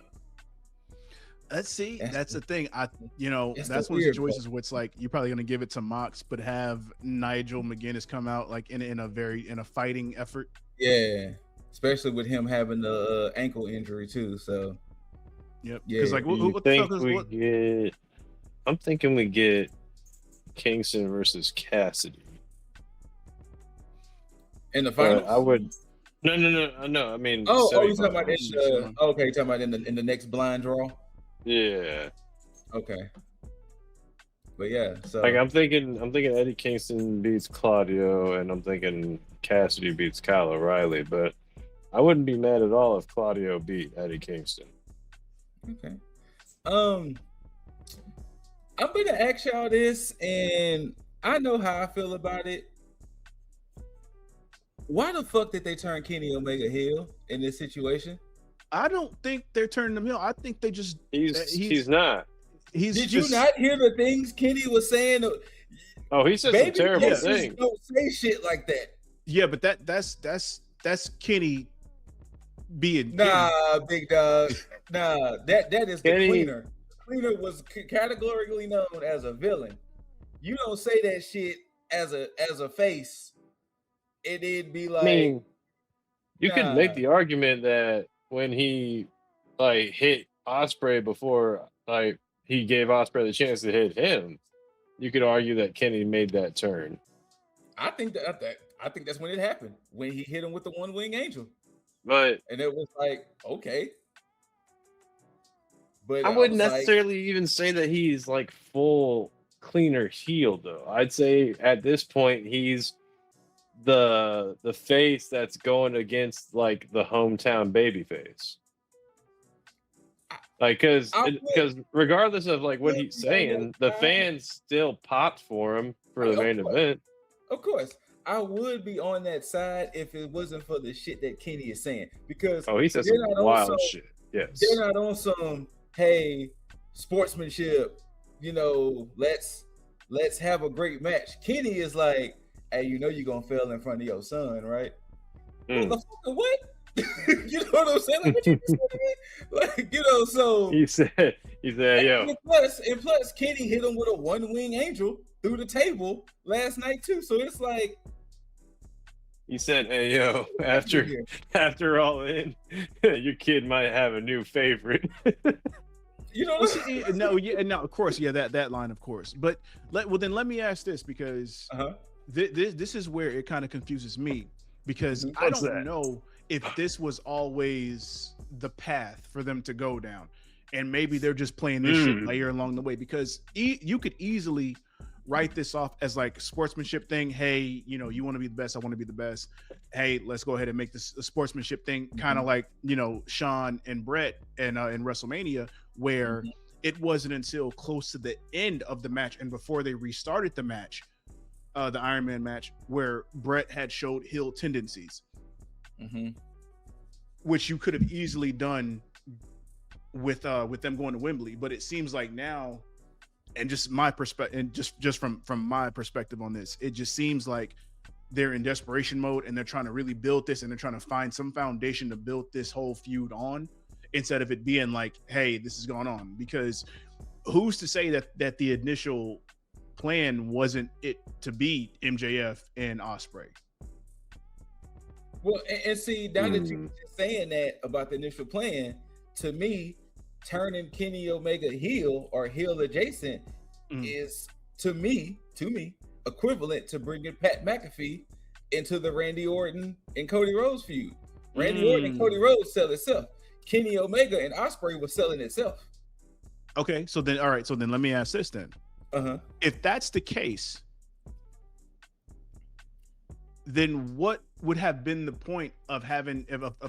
Let's see. That's the thing. That's one of the choices where it's like you're probably going to give it to Mox, but have Nigel McGuinness come out like in a fighting effort.
Yeah, especially with him having the ankle injury too. So,
yep.
Yeah.
Because like,
I'm thinking we get Kingston versus Cassidy
in the finals.
I would. No. I mean,
you're talking about talking about in the next blind draw.
Yeah.
Okay. But yeah, so
like I'm thinking Eddie Kingston beats Claudio, and I'm thinking Cassidy beats Kyle O'Reilly, but I wouldn't be mad at all if Claudio beat Eddie Kingston.
Okay. I'm gonna ask y'all this, and I know how I feel about it. Why the fuck did they turn Kenny Omega heel in this situation?
I don't think they're turning him heel. I think they just
he's not.
Did you not hear the things Kenny was saying?
Oh, he said some terrible things.
Don't say shit like that.
Yeah, but that's Kenny being
Kenny. Big dog. That is Kenny. The cleaner. The cleaner was categorically known as a villain. You don't say that shit as a face and it'd be
I
like,
mean, you could
nah.
make the argument that when he like hit Osprey before like he gave Osprey the chance to hit him, you could argue that Kenny made that turn.
I think that's when it happened, when he hit him with the one wing angel,
But
and it was like, okay. But
I
I
wouldn't
was like,
necessarily even say that he's like full cleaner heel though. I'd say at this point he's the face that's going against like the hometown baby face. Like because regardless of like what he's saying, the fans still popped for him for the main event.
Of course, I would be on that side if it wasn't for the shit that Kenny is saying. Because
he said some wild shit. Yes,
they're not on some hey sportsmanship. You know, let's have a great match. Kenny is like, hey, you know you're gonna fail in front of your son, right? Motherfucker, what? You know what I'm saying? Like, what you like, you know, so
he said, yo.
And plus, Kenny hit him with a one wing angel through the table last night too. So it's like
he said, hey yo, after all in, your kid might have a new favorite.
You know,
no, of course, yeah, that line, of course. But then let me ask this, because this is where it kind of confuses me, because I don't know if this was always the path for them to go down, and maybe they're just playing this shit layer along the way, because you could easily write this off as like sportsmanship thing. Hey, you know, you want to be the best, I want to be the best. Hey, let's go ahead and make this a sportsmanship thing, kind of like, you know, Shawn and Brett and in WrestleMania, where it wasn't until close to the end of the match and before they restarted the match, the Iron Man match, where Brett had showed heel tendencies, which you could have easily done with them going to Wembley. But it seems like now, and just my perspective, and just from my perspective on this, it just seems like they're in desperation mode and they're trying to really build this, and they're trying to find some foundation to build this whole feud on, instead of it being like, hey, this is going on. Because who's to say that the initial plan wasn't it to beat MJF and Osprey?
Well, and see, now that you're saying that about the initial plan, to me, turning Kenny Omega heel or heel adjacent is to me equivalent to bringing Pat McAfee into the Randy Orton and Cody Rhodes feud. Randy Orton and Cody Rhodes sell itself. Kenny Omega and Osprey was selling itself.
Okay, so then let me ask this then. If that's the case, then what would have been the point of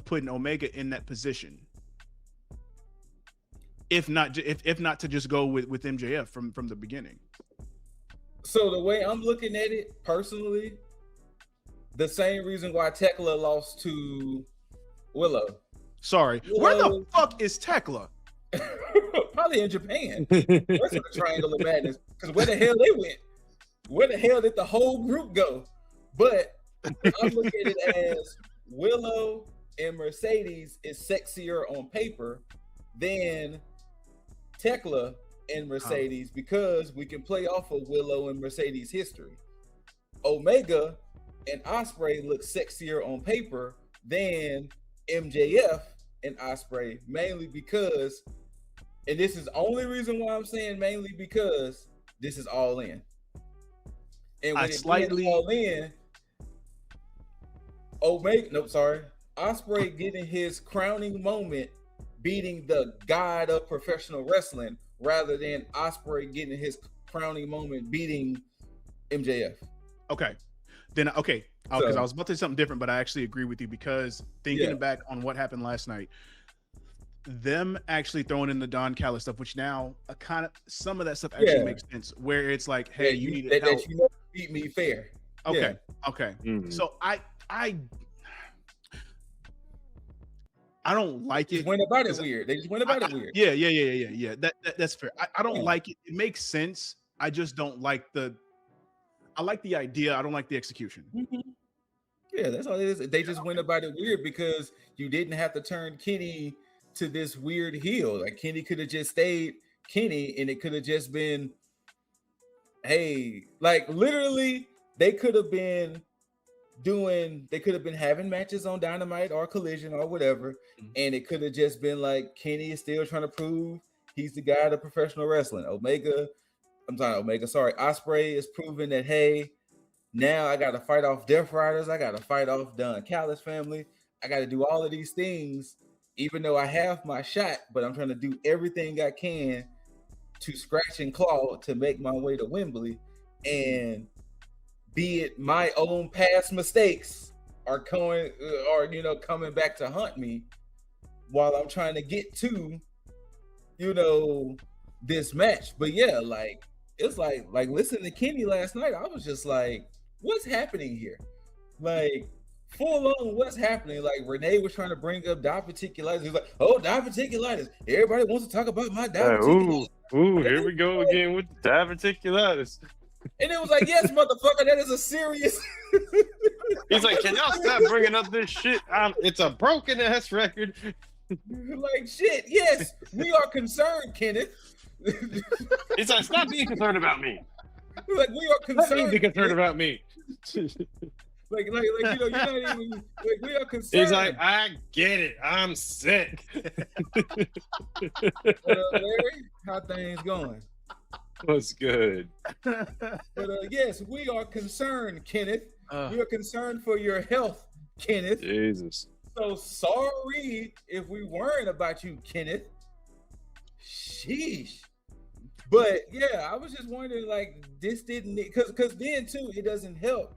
putting Omega in that position? If not to just go with MJF from the beginning.
So the way I'm looking at it personally, the same reason why Tekla lost to Willow.
Sorry, where the fuck is Tekla?
Probably in Japan. That's the Triangle of Madness. Because where the hell they went? Where the hell did the whole group go? But I'm looking at it as Willow and Mercedes is sexier on paper than Tekla and Mercedes, because we can play off of Willow and Mercedes history. Omega and Osprey look sexier on paper than MJF and Osprey, mainly because, and this is the only reason why I'm saying mainly because this is All In. And when it's All In, Osprey getting his crowning moment, beating the god of professional wrestling, rather than Osprey getting his crowning moment beating MJF.
Okay. Because I was about to say something different, but I actually agree with you, because thinking back on what happened last night, them actually throwing in the Don Callis stuff, which now kind of some of that stuff actually makes sense, where it's like, hey, you need help.
That you beat me fair.
Okay. So I don't like it.
They just went about it weird.
Yeah. That's fair. I don't like it. It makes sense. I just don't like I like the idea. I don't like the execution.
Yeah, that's all it is. They just went about it weird because you didn't have to turn Kenny to this weird heel. Like, Kenny could have just stayed Kenny, and it could have just been, hey, like literally they could have been they could have been having matches on Dynamite or Collision or whatever, and it could have just been like Kenny is still trying to prove he's the guy to professional wrestling. Ospreay is proving that, hey, now I got to fight off Death Riders, I got to fight off Don Callis family, I got to do all of these things, even though I have my shot, but I'm trying to do everything I can to scratch and claw to make my way to Wembley, and be it my own past mistakes are coming back to haunt me while I'm trying to get to, this match. But yeah, like it's like listening to Kenny last night, I was just like, what's happening here? Like full on what's happening. Like Renee was trying to bring up diverticulitis. He's like, oh, diverticulitis. Everybody wants to talk about my diverticulitis.
Here we go again with diverticulitis.
And it was like, yes, motherfucker, that is a serious.
He's like, can y'all stop bringing up this shit? It's a broken ass record.
Like, shit, yes, we are concerned, Kenneth.
He's like, stop being concerned about me.
Like, we are concerned.
Be concerned about me.
Like, you're not even, like, we are concerned.
He's like, I get it. I'm sick.
Larry, how things going?
What's good?
But yes, we are concerned, Kenneth. We are concerned for your health, Kenneth.
Jesus.
So sorry if we weren't about you, Kenneth. Sheesh. But yeah, I was just wondering, like, this didn't, because then too, it doesn't help.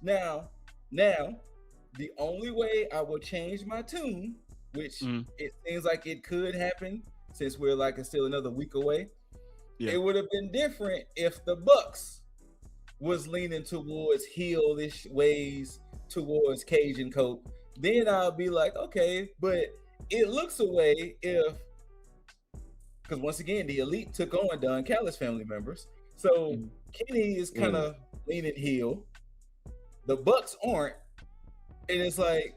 Now, the only way I will change my tune, which it seems like it could happen since we're like still another week away. Yeah. It would have been different if the Bucks was leaning towards heelish ways towards Cage and Cope. Then I'll be like, okay, but it looks away because once again, the Elite took on Don Callis family members. So Kenny is kind of leaning heel. The Bucks aren't. And it's like,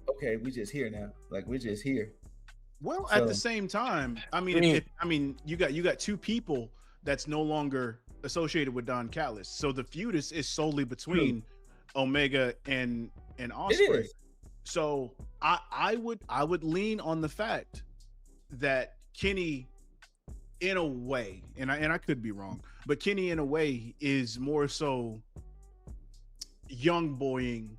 okay, we just here now. Like, we're just here.
Well, at the same time, I mean, you got two people that's no longer associated with Don Callis. So the feud is solely between Omega and Ospreay. So I would lean on the fact that Kenny, in a way, and I could be wrong, but Kenny in a way is more so young boying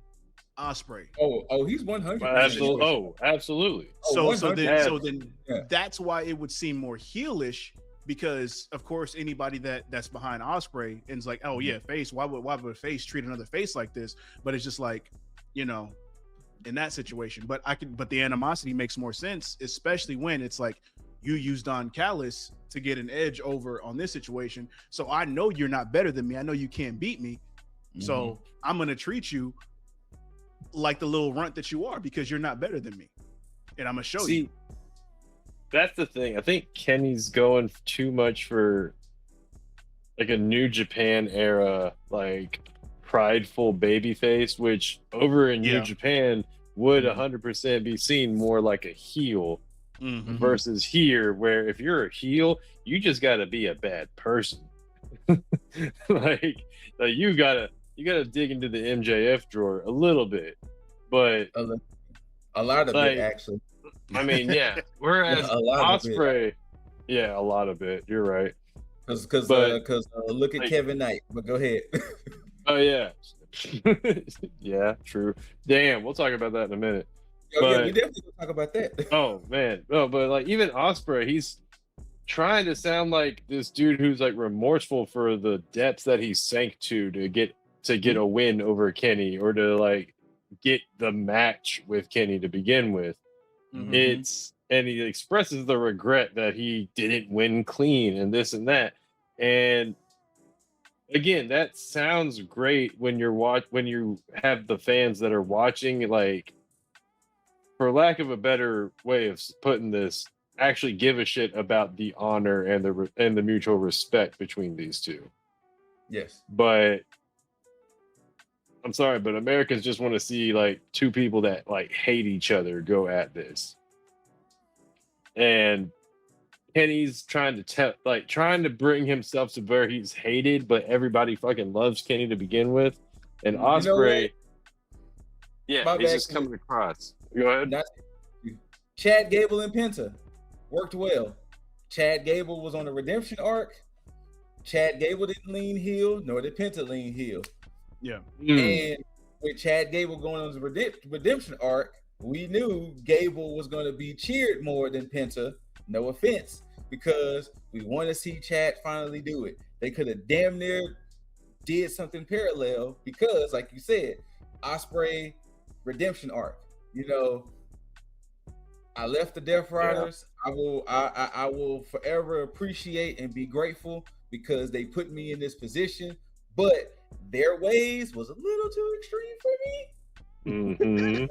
Ospreay.
Oh, he's 100%.
Absolutely.
So then that's why it would seem more heelish, because of course anybody that's behind Ospreay and is like, oh yeah, face. Why would a face treat another face like this? But it's just like, in that situation. But the animosity makes more sense, especially when it's like you use Don Callis to get an edge over on this situation. So I know you're not better than me. I know you can't beat me. So I'm gonna treat you like the little runt that you are because you're not better than me, and I'm gonna show you.
That's the thing. I think Kenny's going too much for like a New Japan era, like prideful babyface, which over in New Japan would 100% be seen more like a heel versus here, where if you're a heel, you just got to be a bad person. like you gotta dig into the MJF drawer a little bit, but
a lot of it actually.
I mean, yeah. Whereas Ospreay, a lot of it. You're right.
Because look at like, Kevin Knight. But go ahead.
Oh yeah, yeah, true. Damn, we'll talk about that in a minute.
We definitely will talk about that.
Oh man, no, but like even Ospreay, he's trying to sound like this dude who's like remorseful for the depths that he sank to get a win over Kenny, or to like get the match with Kenny to begin with. And he expresses the regret that he didn't win clean and this and that. And again, that sounds great when you have the fans that are watching, like, for lack of a better way of putting this, actually give a shit about the honor and the mutual respect between these two.
Yes.
But I'm sorry, but Americans just want to see like two people that like hate each other go at this. And Kenny's trying to bring himself to where he's hated, but everybody fucking loves Kenny to begin with. And
You know what?
Osprey,
My
he's
bad,
just coming across. Go ahead.
Not Chad Gable and Penta worked well. Chad Gable was on a redemption arc. Chad Gable didn't lean heel, nor did Penta lean heel.
Yeah.
And with Chad Gable going on the redemption arc, we knew Gable was going to be cheered more than Penta. No offense, because we want to see Chad finally do it. They could have damn near did something parallel because, like you said, Osprey redemption arc. You know, I left the Death Riders. Yeah. I will forever appreciate and be grateful because they put me in this position, but their ways was a little too extreme for me.
Mm-hmm.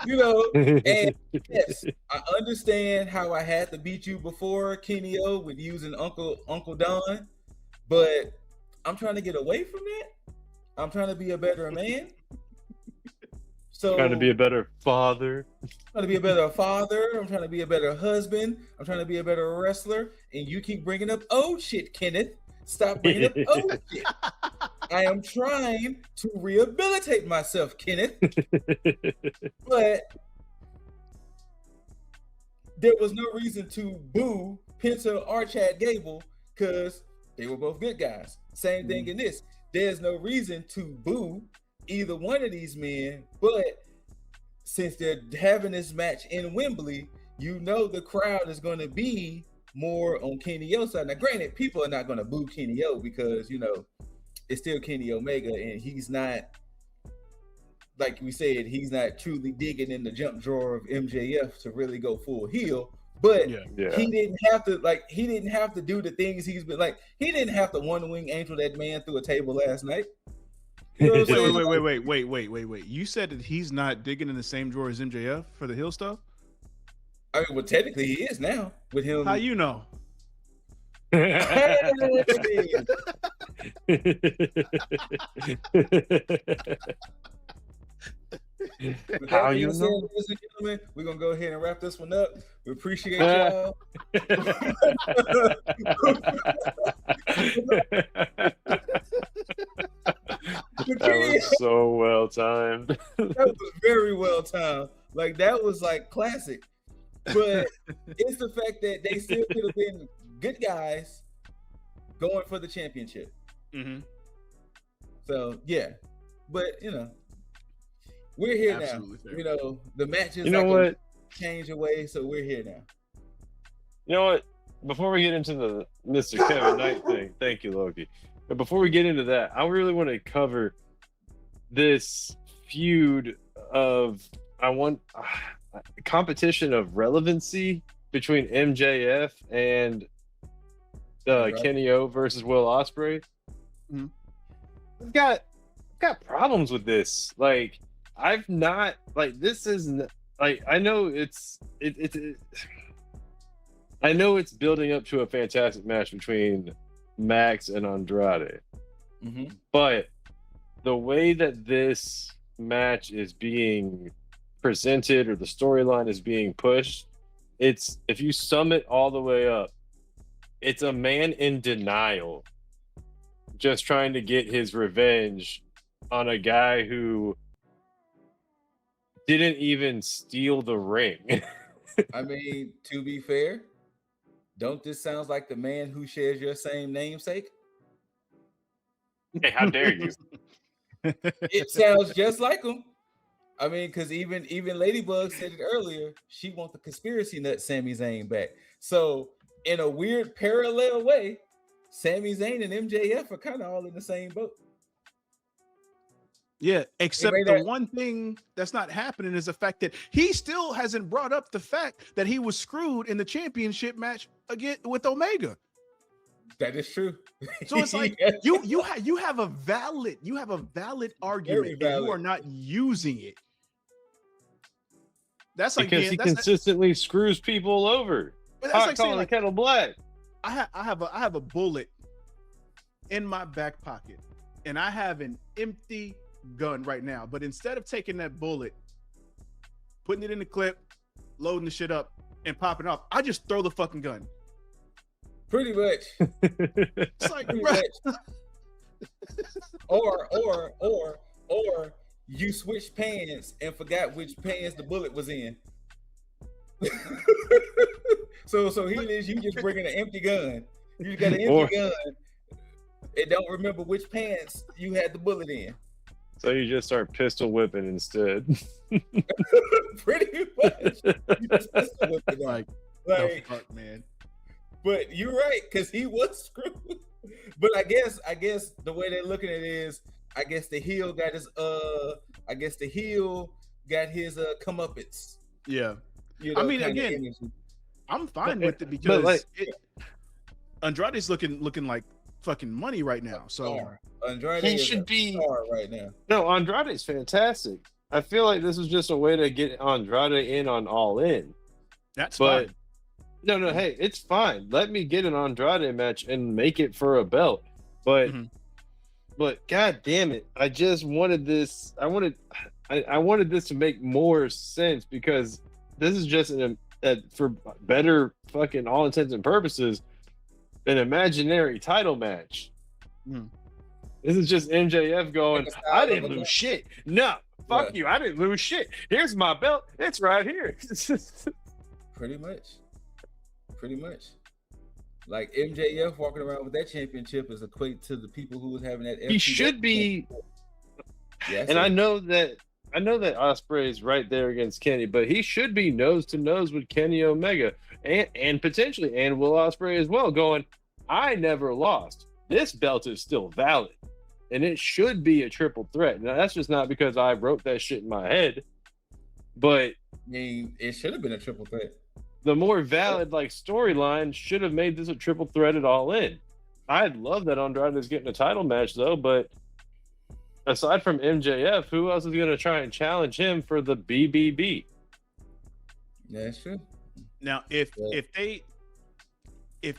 You know, and yes, I understand how I had to beat you before, Kenny O, with using Uncle Don, but I'm trying to get away from that. I'm trying to be a better man. So
trying to be a better father.
I'm trying to be a better father. I'm trying to be a better husband. I'm trying to be a better wrestler. And you keep bringing up old shit, Kenneth. Stop bringing up old shit. I am trying to rehabilitate myself, Kenneth. But there was no reason to boo Penta or Chad Gable because they were both good guys. Same thing in this. There's no reason to boo either one of these men, but since they're having this match in Wembley, you know the crowd is going to be more on Kenny O's side. Now, granted, people are not going to boo Kenny O because, you know, it's still Kenny Omega, and he's not, like we said, he's not truly digging in the jump drawer of MJF to really go full heel. But he didn't have to do the things he's been like. He didn't have to one-wing angel that man through a table last night. You know
wait. You said that he's not digging in the same drawer as MJF for the heel stuff?
I mean, well, technically he is now with him.
How you know?
How you know?
Ladies and gentlemen, we're gonna go ahead and wrap this one up. We appreciate y'all.
That was so well timed.
That was very well timed. Like that was like classic. But it's the fact that they still could have been good guys going for the championship.
Mm-hmm.
So yeah, but you know, we're here now. Fair. You know, the matches change away, so we're here now.
You know what? Before we get into the Mr. Kevin Knight thing, thank you, Loki. But before we get into that, I really want to cover this feud of competition of relevancy between MJF and Kenny O versus Will Ospreay.
Mm-hmm.
I've got problems with this. Like, I've not like this is like I know I know it's building up to a fantastic match between Max and Andrade, but the way that this match is being presented or the storyline is being pushed, it's, if you sum it all the way up, it's a man in denial just trying to get his revenge on a guy who didn't even steal the ring.
I mean, to be fair, don't this sound like the man who shares your same namesake?
Hey, how dare you?
It sounds just like him. I mean, because even Ladybug said it earlier. She wants the conspiracy nut Sami Zayn back. So in a weird parallel way, Sami Zayn and MJF are kind of all in the same boat.
Yeah, except the one thing that's not happening is the fact that he still hasn't brought up the fact that he was screwed in the championship match again with Omega.
That is true.
So it's like you have a valid argument, and you are not using it. That's like
because he consistently screws people over.
But that's like saying,
the kettle black.
I have a bullet in my back pocket, and I have an empty gun right now. But instead of taking that bullet, putting it in the clip, loading the shit up, and popping off, I just throw the fucking gun.
Pretty much.
It's like,
or you switched pants and forgot which pants the bullet was in. so here it is, you just bringing an empty gun. You just got an empty gun and don't remember which pants you had the bullet in.
So you just start pistol whipping instead.
Pretty much. You just pistol whipping
like
the
fuck, man. But
you're right, because he was screwed. But I guess the way they're looking at it is, I guess the heel got his comeuppance.
Yeah.
You know,
I mean, again, energy. I'm fine with it because Andrade's looking like fucking money right now. So
Andrade should be star right now.
No, Andrade's fantastic. I feel like this is just a way to get Andrade in on All In.
That's fine.
No, hey, it's fine. Let me get an Andrade match and make it for a belt. But god damn it, I just wanted this. I wanted this to make more sense, because this is just for better fucking all intents and purposes, an imaginary title match. This is just MJF going, I didn't lose shit. No, fuck you. I didn't lose shit. Here's my belt. It's right here.
Pretty much. Like MJF walking around with that championship is equate to the people who was having that.
He should be. Yeah, and I know that Ospreay is right there against Kenny, but he should be nose to nose with Kenny Omega and potentially Will Ospreay as well, going, I never lost. This belt is still valid, and it should be a triple threat. Now that's just not because I wrote that shit in my head, but
I mean, it should have been a triple threat.
The more valid storyline should have made this a triple threat at All In. I'd love that Andrade is getting a title match though, but aside from MJF, who else is going to try and challenge him for the BBB?
That's true.
Now, if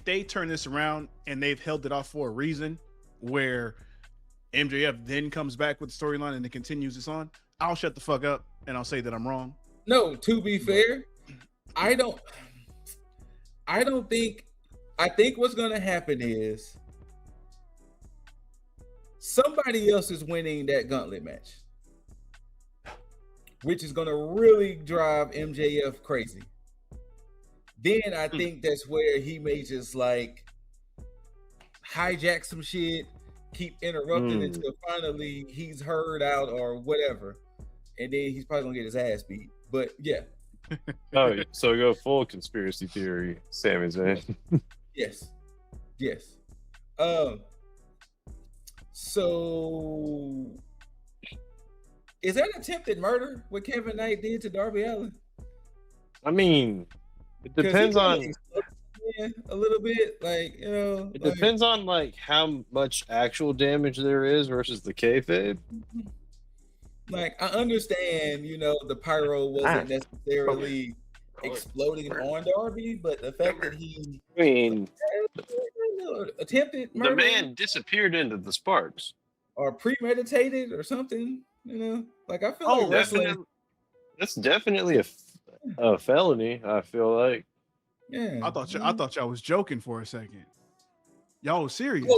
they turn this around and they've held it off for a reason, where MJF then comes back with the storyline and it continues this on, I'll shut the fuck up and I'll say that I'm wrong.
No, to be fair, I think what's going to happen is somebody else is winning that gauntlet match, which is going to really drive MJF crazy. Then I think that's where he may just hijack some shit, keep interrupting until finally he's heard out or whatever. And then he's probably going to get his ass beat. But yeah.
Oh, so go full conspiracy theory, Sami Zayn.
Yes. So is that attempted murder what Kevin Knight did to Darby Allin?
I mean, it depends on
a little bit, it
depends on how much actual damage there is versus the kayfabe.
I understand, the pyro wasn't necessarily exploding on Darby, but the fact that he attempted murder,
the man disappeared into the sparks,
or premeditated or something, I feel like wrestling.
That's definitely a felony. I feel like.
Yeah,
I thought y'all was joking for a second. Y'all was serious.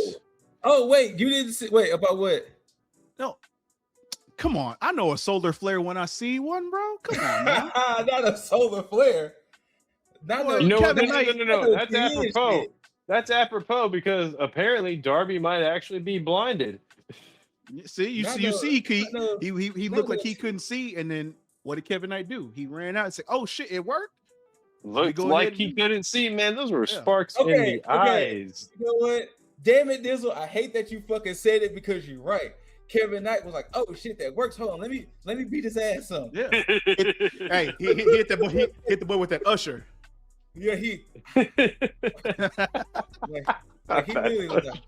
Oh wait, you didn't see? Wait, about what?
No. Come on, I know a solar flare when I see one, bro. Come on, man.
Not a solar flare.
No. That's apropos. That's apropos because apparently Darby might actually be blinded.
See, he looked like he couldn't see, and then what did Kevin Knight do? He ran out and said, "Oh shit, it worked."
Looked like he couldn't see, man. Those were sparks in the eyes.
You know what? Damn it, Dizzle. I hate that you fucking said it because you're right. Kevin Knight was like, "Oh shit, that works. Hold on, let me beat his ass some."
Yeah. Hey, he hit the boy. He hit the boy with that usher.
Yeah, he really was like.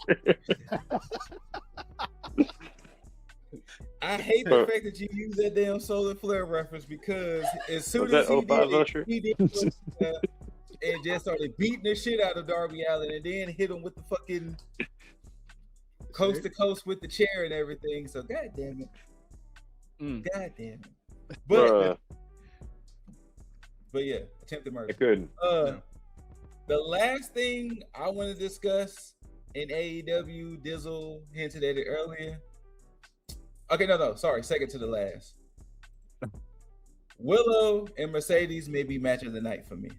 I hate the fact that you use that damn solar flare reference because as soon as he did and just started beating the shit out of Darby Allin and then hit him with the fucking coast to coast with the chair and everything. So god damn it. God damn it. But yeah, attempted murder.
I couldn't.
The last thing I want to discuss in AEW. Dizzle hinted at it earlier. Okay, no, sorry, second to the last. Willow and Mercedes may be match of the night for me.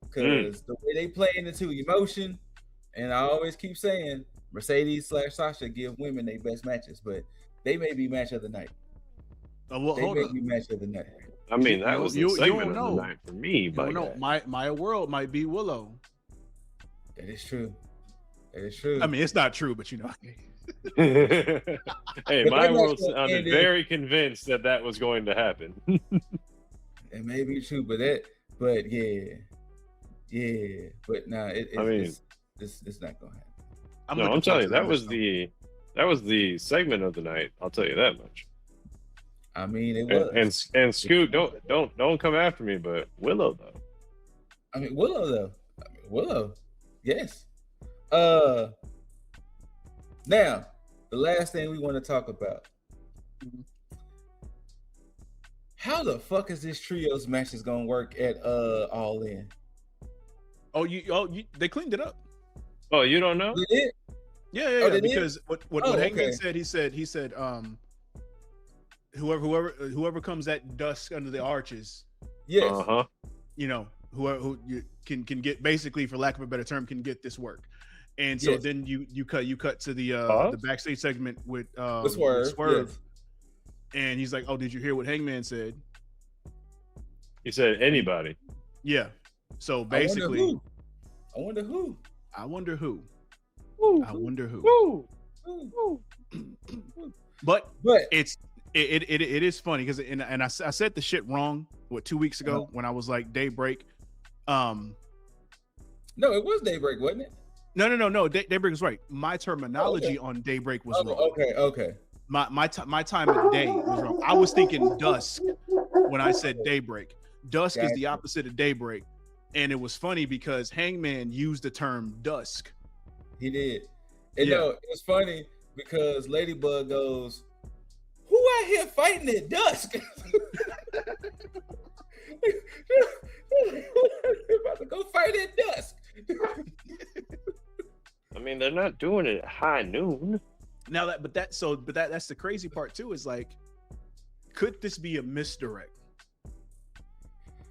Because the way they play into emotion, and I always keep saying Mercedes/Sasha give women their best matches, but they may be match of the night.
Well,
they may be match of the night.
I mean, that was the segment of the night for me.
You know, Maya World might be Willow.
That is true. That is true.
I mean, it's not true, but you know.
Hey, Maya World sounded very convinced that was going to happen.
It may be true, but yeah, but nah, it's not gonna happen.
I'm telling you, that was the segment of the night. I'll tell you that much.
I mean, it was.
And Scoot, don't come after me, but Willow though.
I mean, Willow, yes. Now the last thing we want to talk about. How the fuck is this trios match is gonna work at All In?
They cleaned it up.
Oh, you don't know?
They did?
Yeah. Because what Hangman said, he said, whoever comes at dusk under the arches,
yes,
you know, who you can get, basically, for lack of a better term, can get this work. And so then you cut to the backstage segment with Swerve.
Yes.
And he's like, "Oh, did you hear what Hangman said?"
He said anybody.
Yeah. So basically,
I wonder who.
But it is funny because I said the shit wrong 2 weeks ago when I was like Daybreak.
No, it was Daybreak, wasn't it?
No. Daybreak was right. My terminology on Daybreak was wrong.
Okay.
My time of day was wrong. I was thinking dusk when I said Daybreak. Dusk is the opposite of Daybreak. And it was funny because Hangman used the term dusk.
He did. And no, it's funny because Ladybug goes, "Who out here fighting at dusk?" About to go fight at dusk.
I mean, they're not doing it at high noon.
Now that's the crazy part too, is like, could this be a misdirect?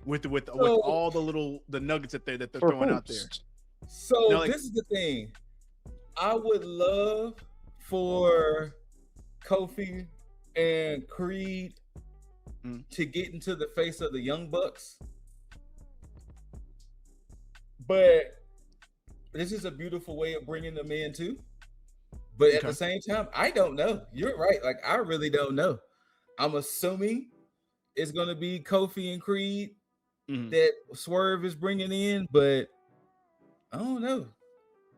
With all the nuggets that they're throwing out there.
So now, this is the thing. I would love for Kofi and Creed to get into the face of the Young Bucks. But this is a beautiful way of bringing them in too. But at the same time, I don't know. You're right. Like, I really don't know. I'm assuming it's going to be Kofi and Creed that Swerve is bringing in, but I don't know.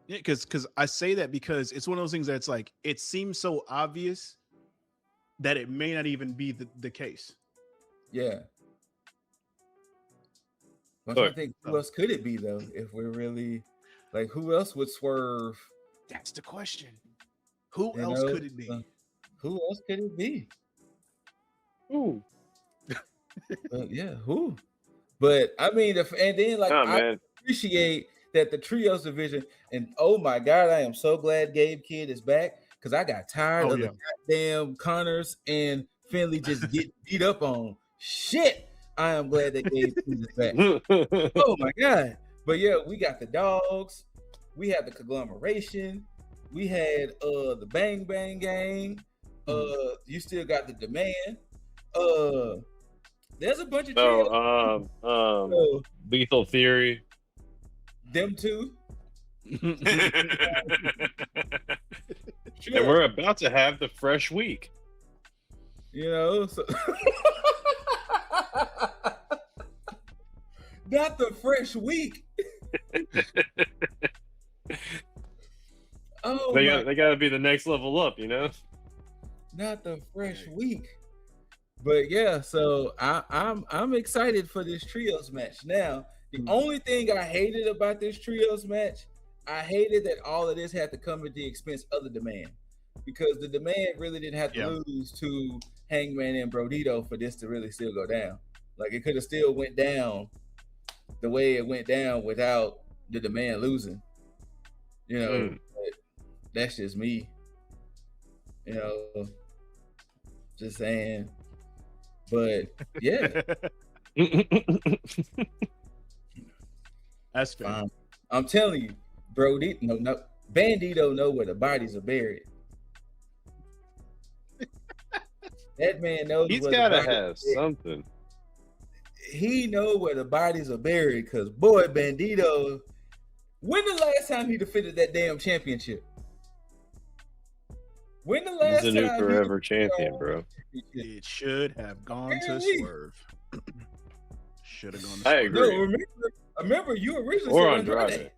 Yeah, because I say that because it's one of those things that's like, it seems so obvious that it may not even be the case.
Yeah. But I think who else could it be though? If we're really like, who else would Swerve?
That's the question. Who else could it be?
Who else could it be?
Who?
Who? But I mean, I appreciate that the trios division, and oh my God, I am so glad Gabe Kidd is back because I got tired of the goddamn Connors and Finley just get beat up on. Shit, I am glad that Gabe Kidd is back. Oh my God. But yeah, we got the Dogs, we had the Conglomeration, we had the Bang Bang Gang, you still got the Demand. There's a bunch of
Lethal Theory.
Them two.
And we're about to have the fresh week.
You know, so not the fresh week.
They gotta be the next level up, you know?
Not the fresh week. But yeah, so I'm excited for this trios match. Now, the only thing I hated about this trios match, I hated that all of this had to come at the expense of the Demand, because the Demand really didn't have to lose to Hangman and Brodito for this to really still go down. Like, it could have still went down the way it went down without the Demand losing. You know, but that's just me. You know, just saying. But yeah,
That's fair.
I'm telling you, bro. No, Bandito know where the bodies are buried. That man knows.
He's
where
gotta
the bodies
have something.
He know where the bodies are buried, because boy, Bandito. When the last time he defended that damn championship? When the last
He's
time
a new forever champion, bro.
It should have gone to Swerve. Should have gone to Swerve.
I agree.
No, remember you originally
Or
said Andrade.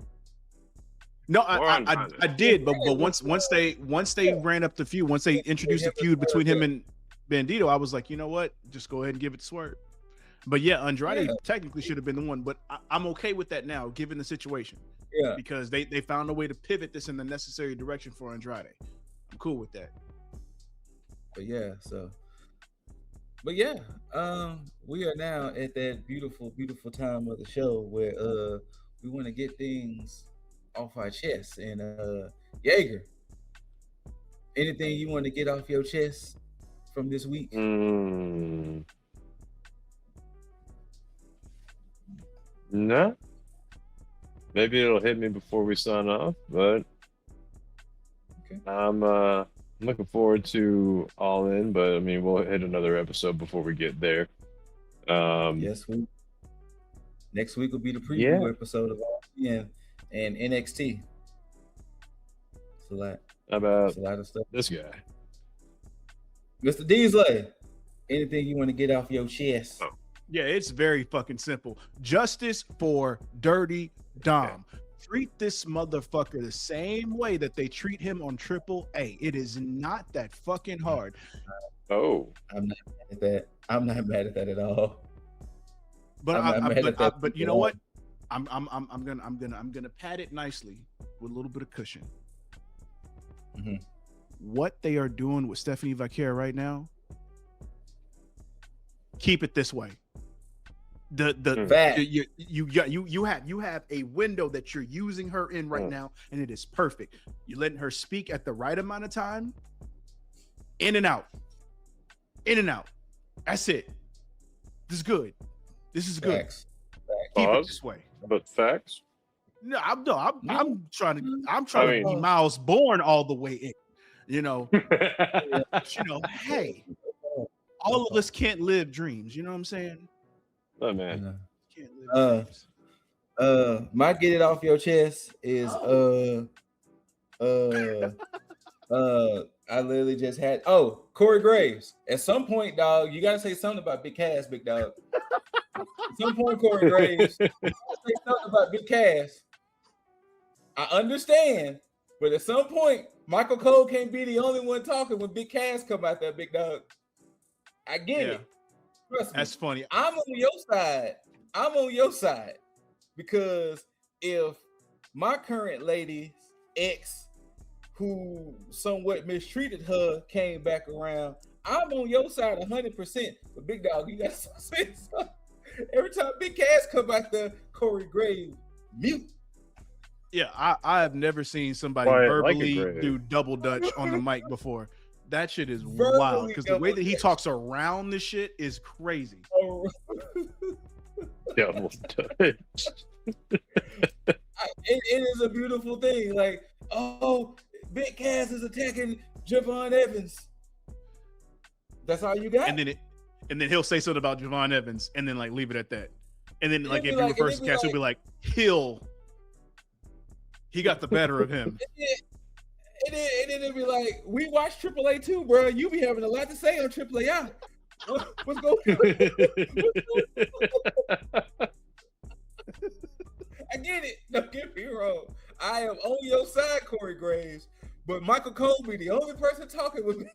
No, I did, but once they ran up the feud, once they introduced the feud between him and Bandito, I was like, you know what? Just go ahead and give it to Swerve. But yeah, Andrade technically should have been the one, but I'm okay with that now, given the situation.
Yeah,
because they found a way to pivot this in the necessary direction for Andrade. I'm cool with that.
But yeah, we are now at that beautiful, beautiful time of the show where we want to get things off our chests. And Jaeger, anything you want to get off your chest from this week?
No. Maybe it'll hit me before we sign off, but I'm looking forward to All In, but I mean we'll hit another episode before we get there.
Yes, next week will be the preview episode of All In and NXT. It's a lot.
How about
it's a lot of stuff.
This guy,
Mr. Deasley, anything you want to get off your chest?
Oh.
Yeah, it's very fucking simple. Justice for Dirty Dom. Treat this motherfucker the same way that they treat him on AAA. It is not that fucking hard.
Oh,
I'm not mad at that. I'm not mad at that at all.
But you know what? I'm gonna pad it nicely with a little bit of cushion.
Mm-hmm.
What they are doing with Stephanie Vaquera right now, keep it this way. You have a window that you're using her in right now, and it is perfect. You're letting her speak at the right amount of time, in and out. That's it. This is good.
Facts.
Keep it this way.
But facts.
No, I'm trying to be Miles Bourne all the way in. Hey, all of us can't live dreams. You know what I'm saying?
Oh man.
Can't live dreams.
My get it off your chest is I literally just had Corey Graves. At some point, dog, you gotta say something about Big Cass, big dog. At some point, Corey Graves, you gotta say something about Big Cass. I understand, but at some point, Michael Cole can't be the only one talking when Big Cass come out there, big dog. I get it. Trust me.
That's funny.
I'm on your side. Because if my current lady's ex, who somewhat mistreated her, came back around, I'm on your side 100%. But big dog, you gotta say something. Every time Big Cass come out there, Corey Graves mute.
Yeah, I have never seen somebody verbally do double dutch on the mic before. That shit is wild because the way that he talks around this shit is crazy.
Double dutch.
It is a beautiful thing. Like, Big Cass is attacking Javon Evans. That's all you got.
And then he'll say something about Javon Evans and then like leave it at that. And then like if he refers to Cass, he'll be like, he got the better of him.
And then it'd be like, we watch AAA too, bro. You be having a lot to say on AAA. What's going on? I get it. Don't get me wrong. I am on your side, Corey Graves. But Michael Cole be the only person talking with me.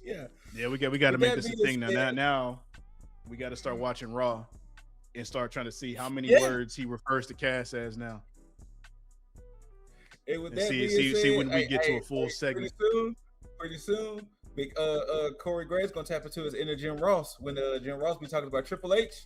Yeah, we got to make this a thing now. Now we got to start watching Raw and start trying to see how many words he refers to Cass as now.
And
see when we get to a full segment.
Pretty soon, big Corey Graves gonna tap into his inner Jim Ross when Jim Ross be talking about Triple H.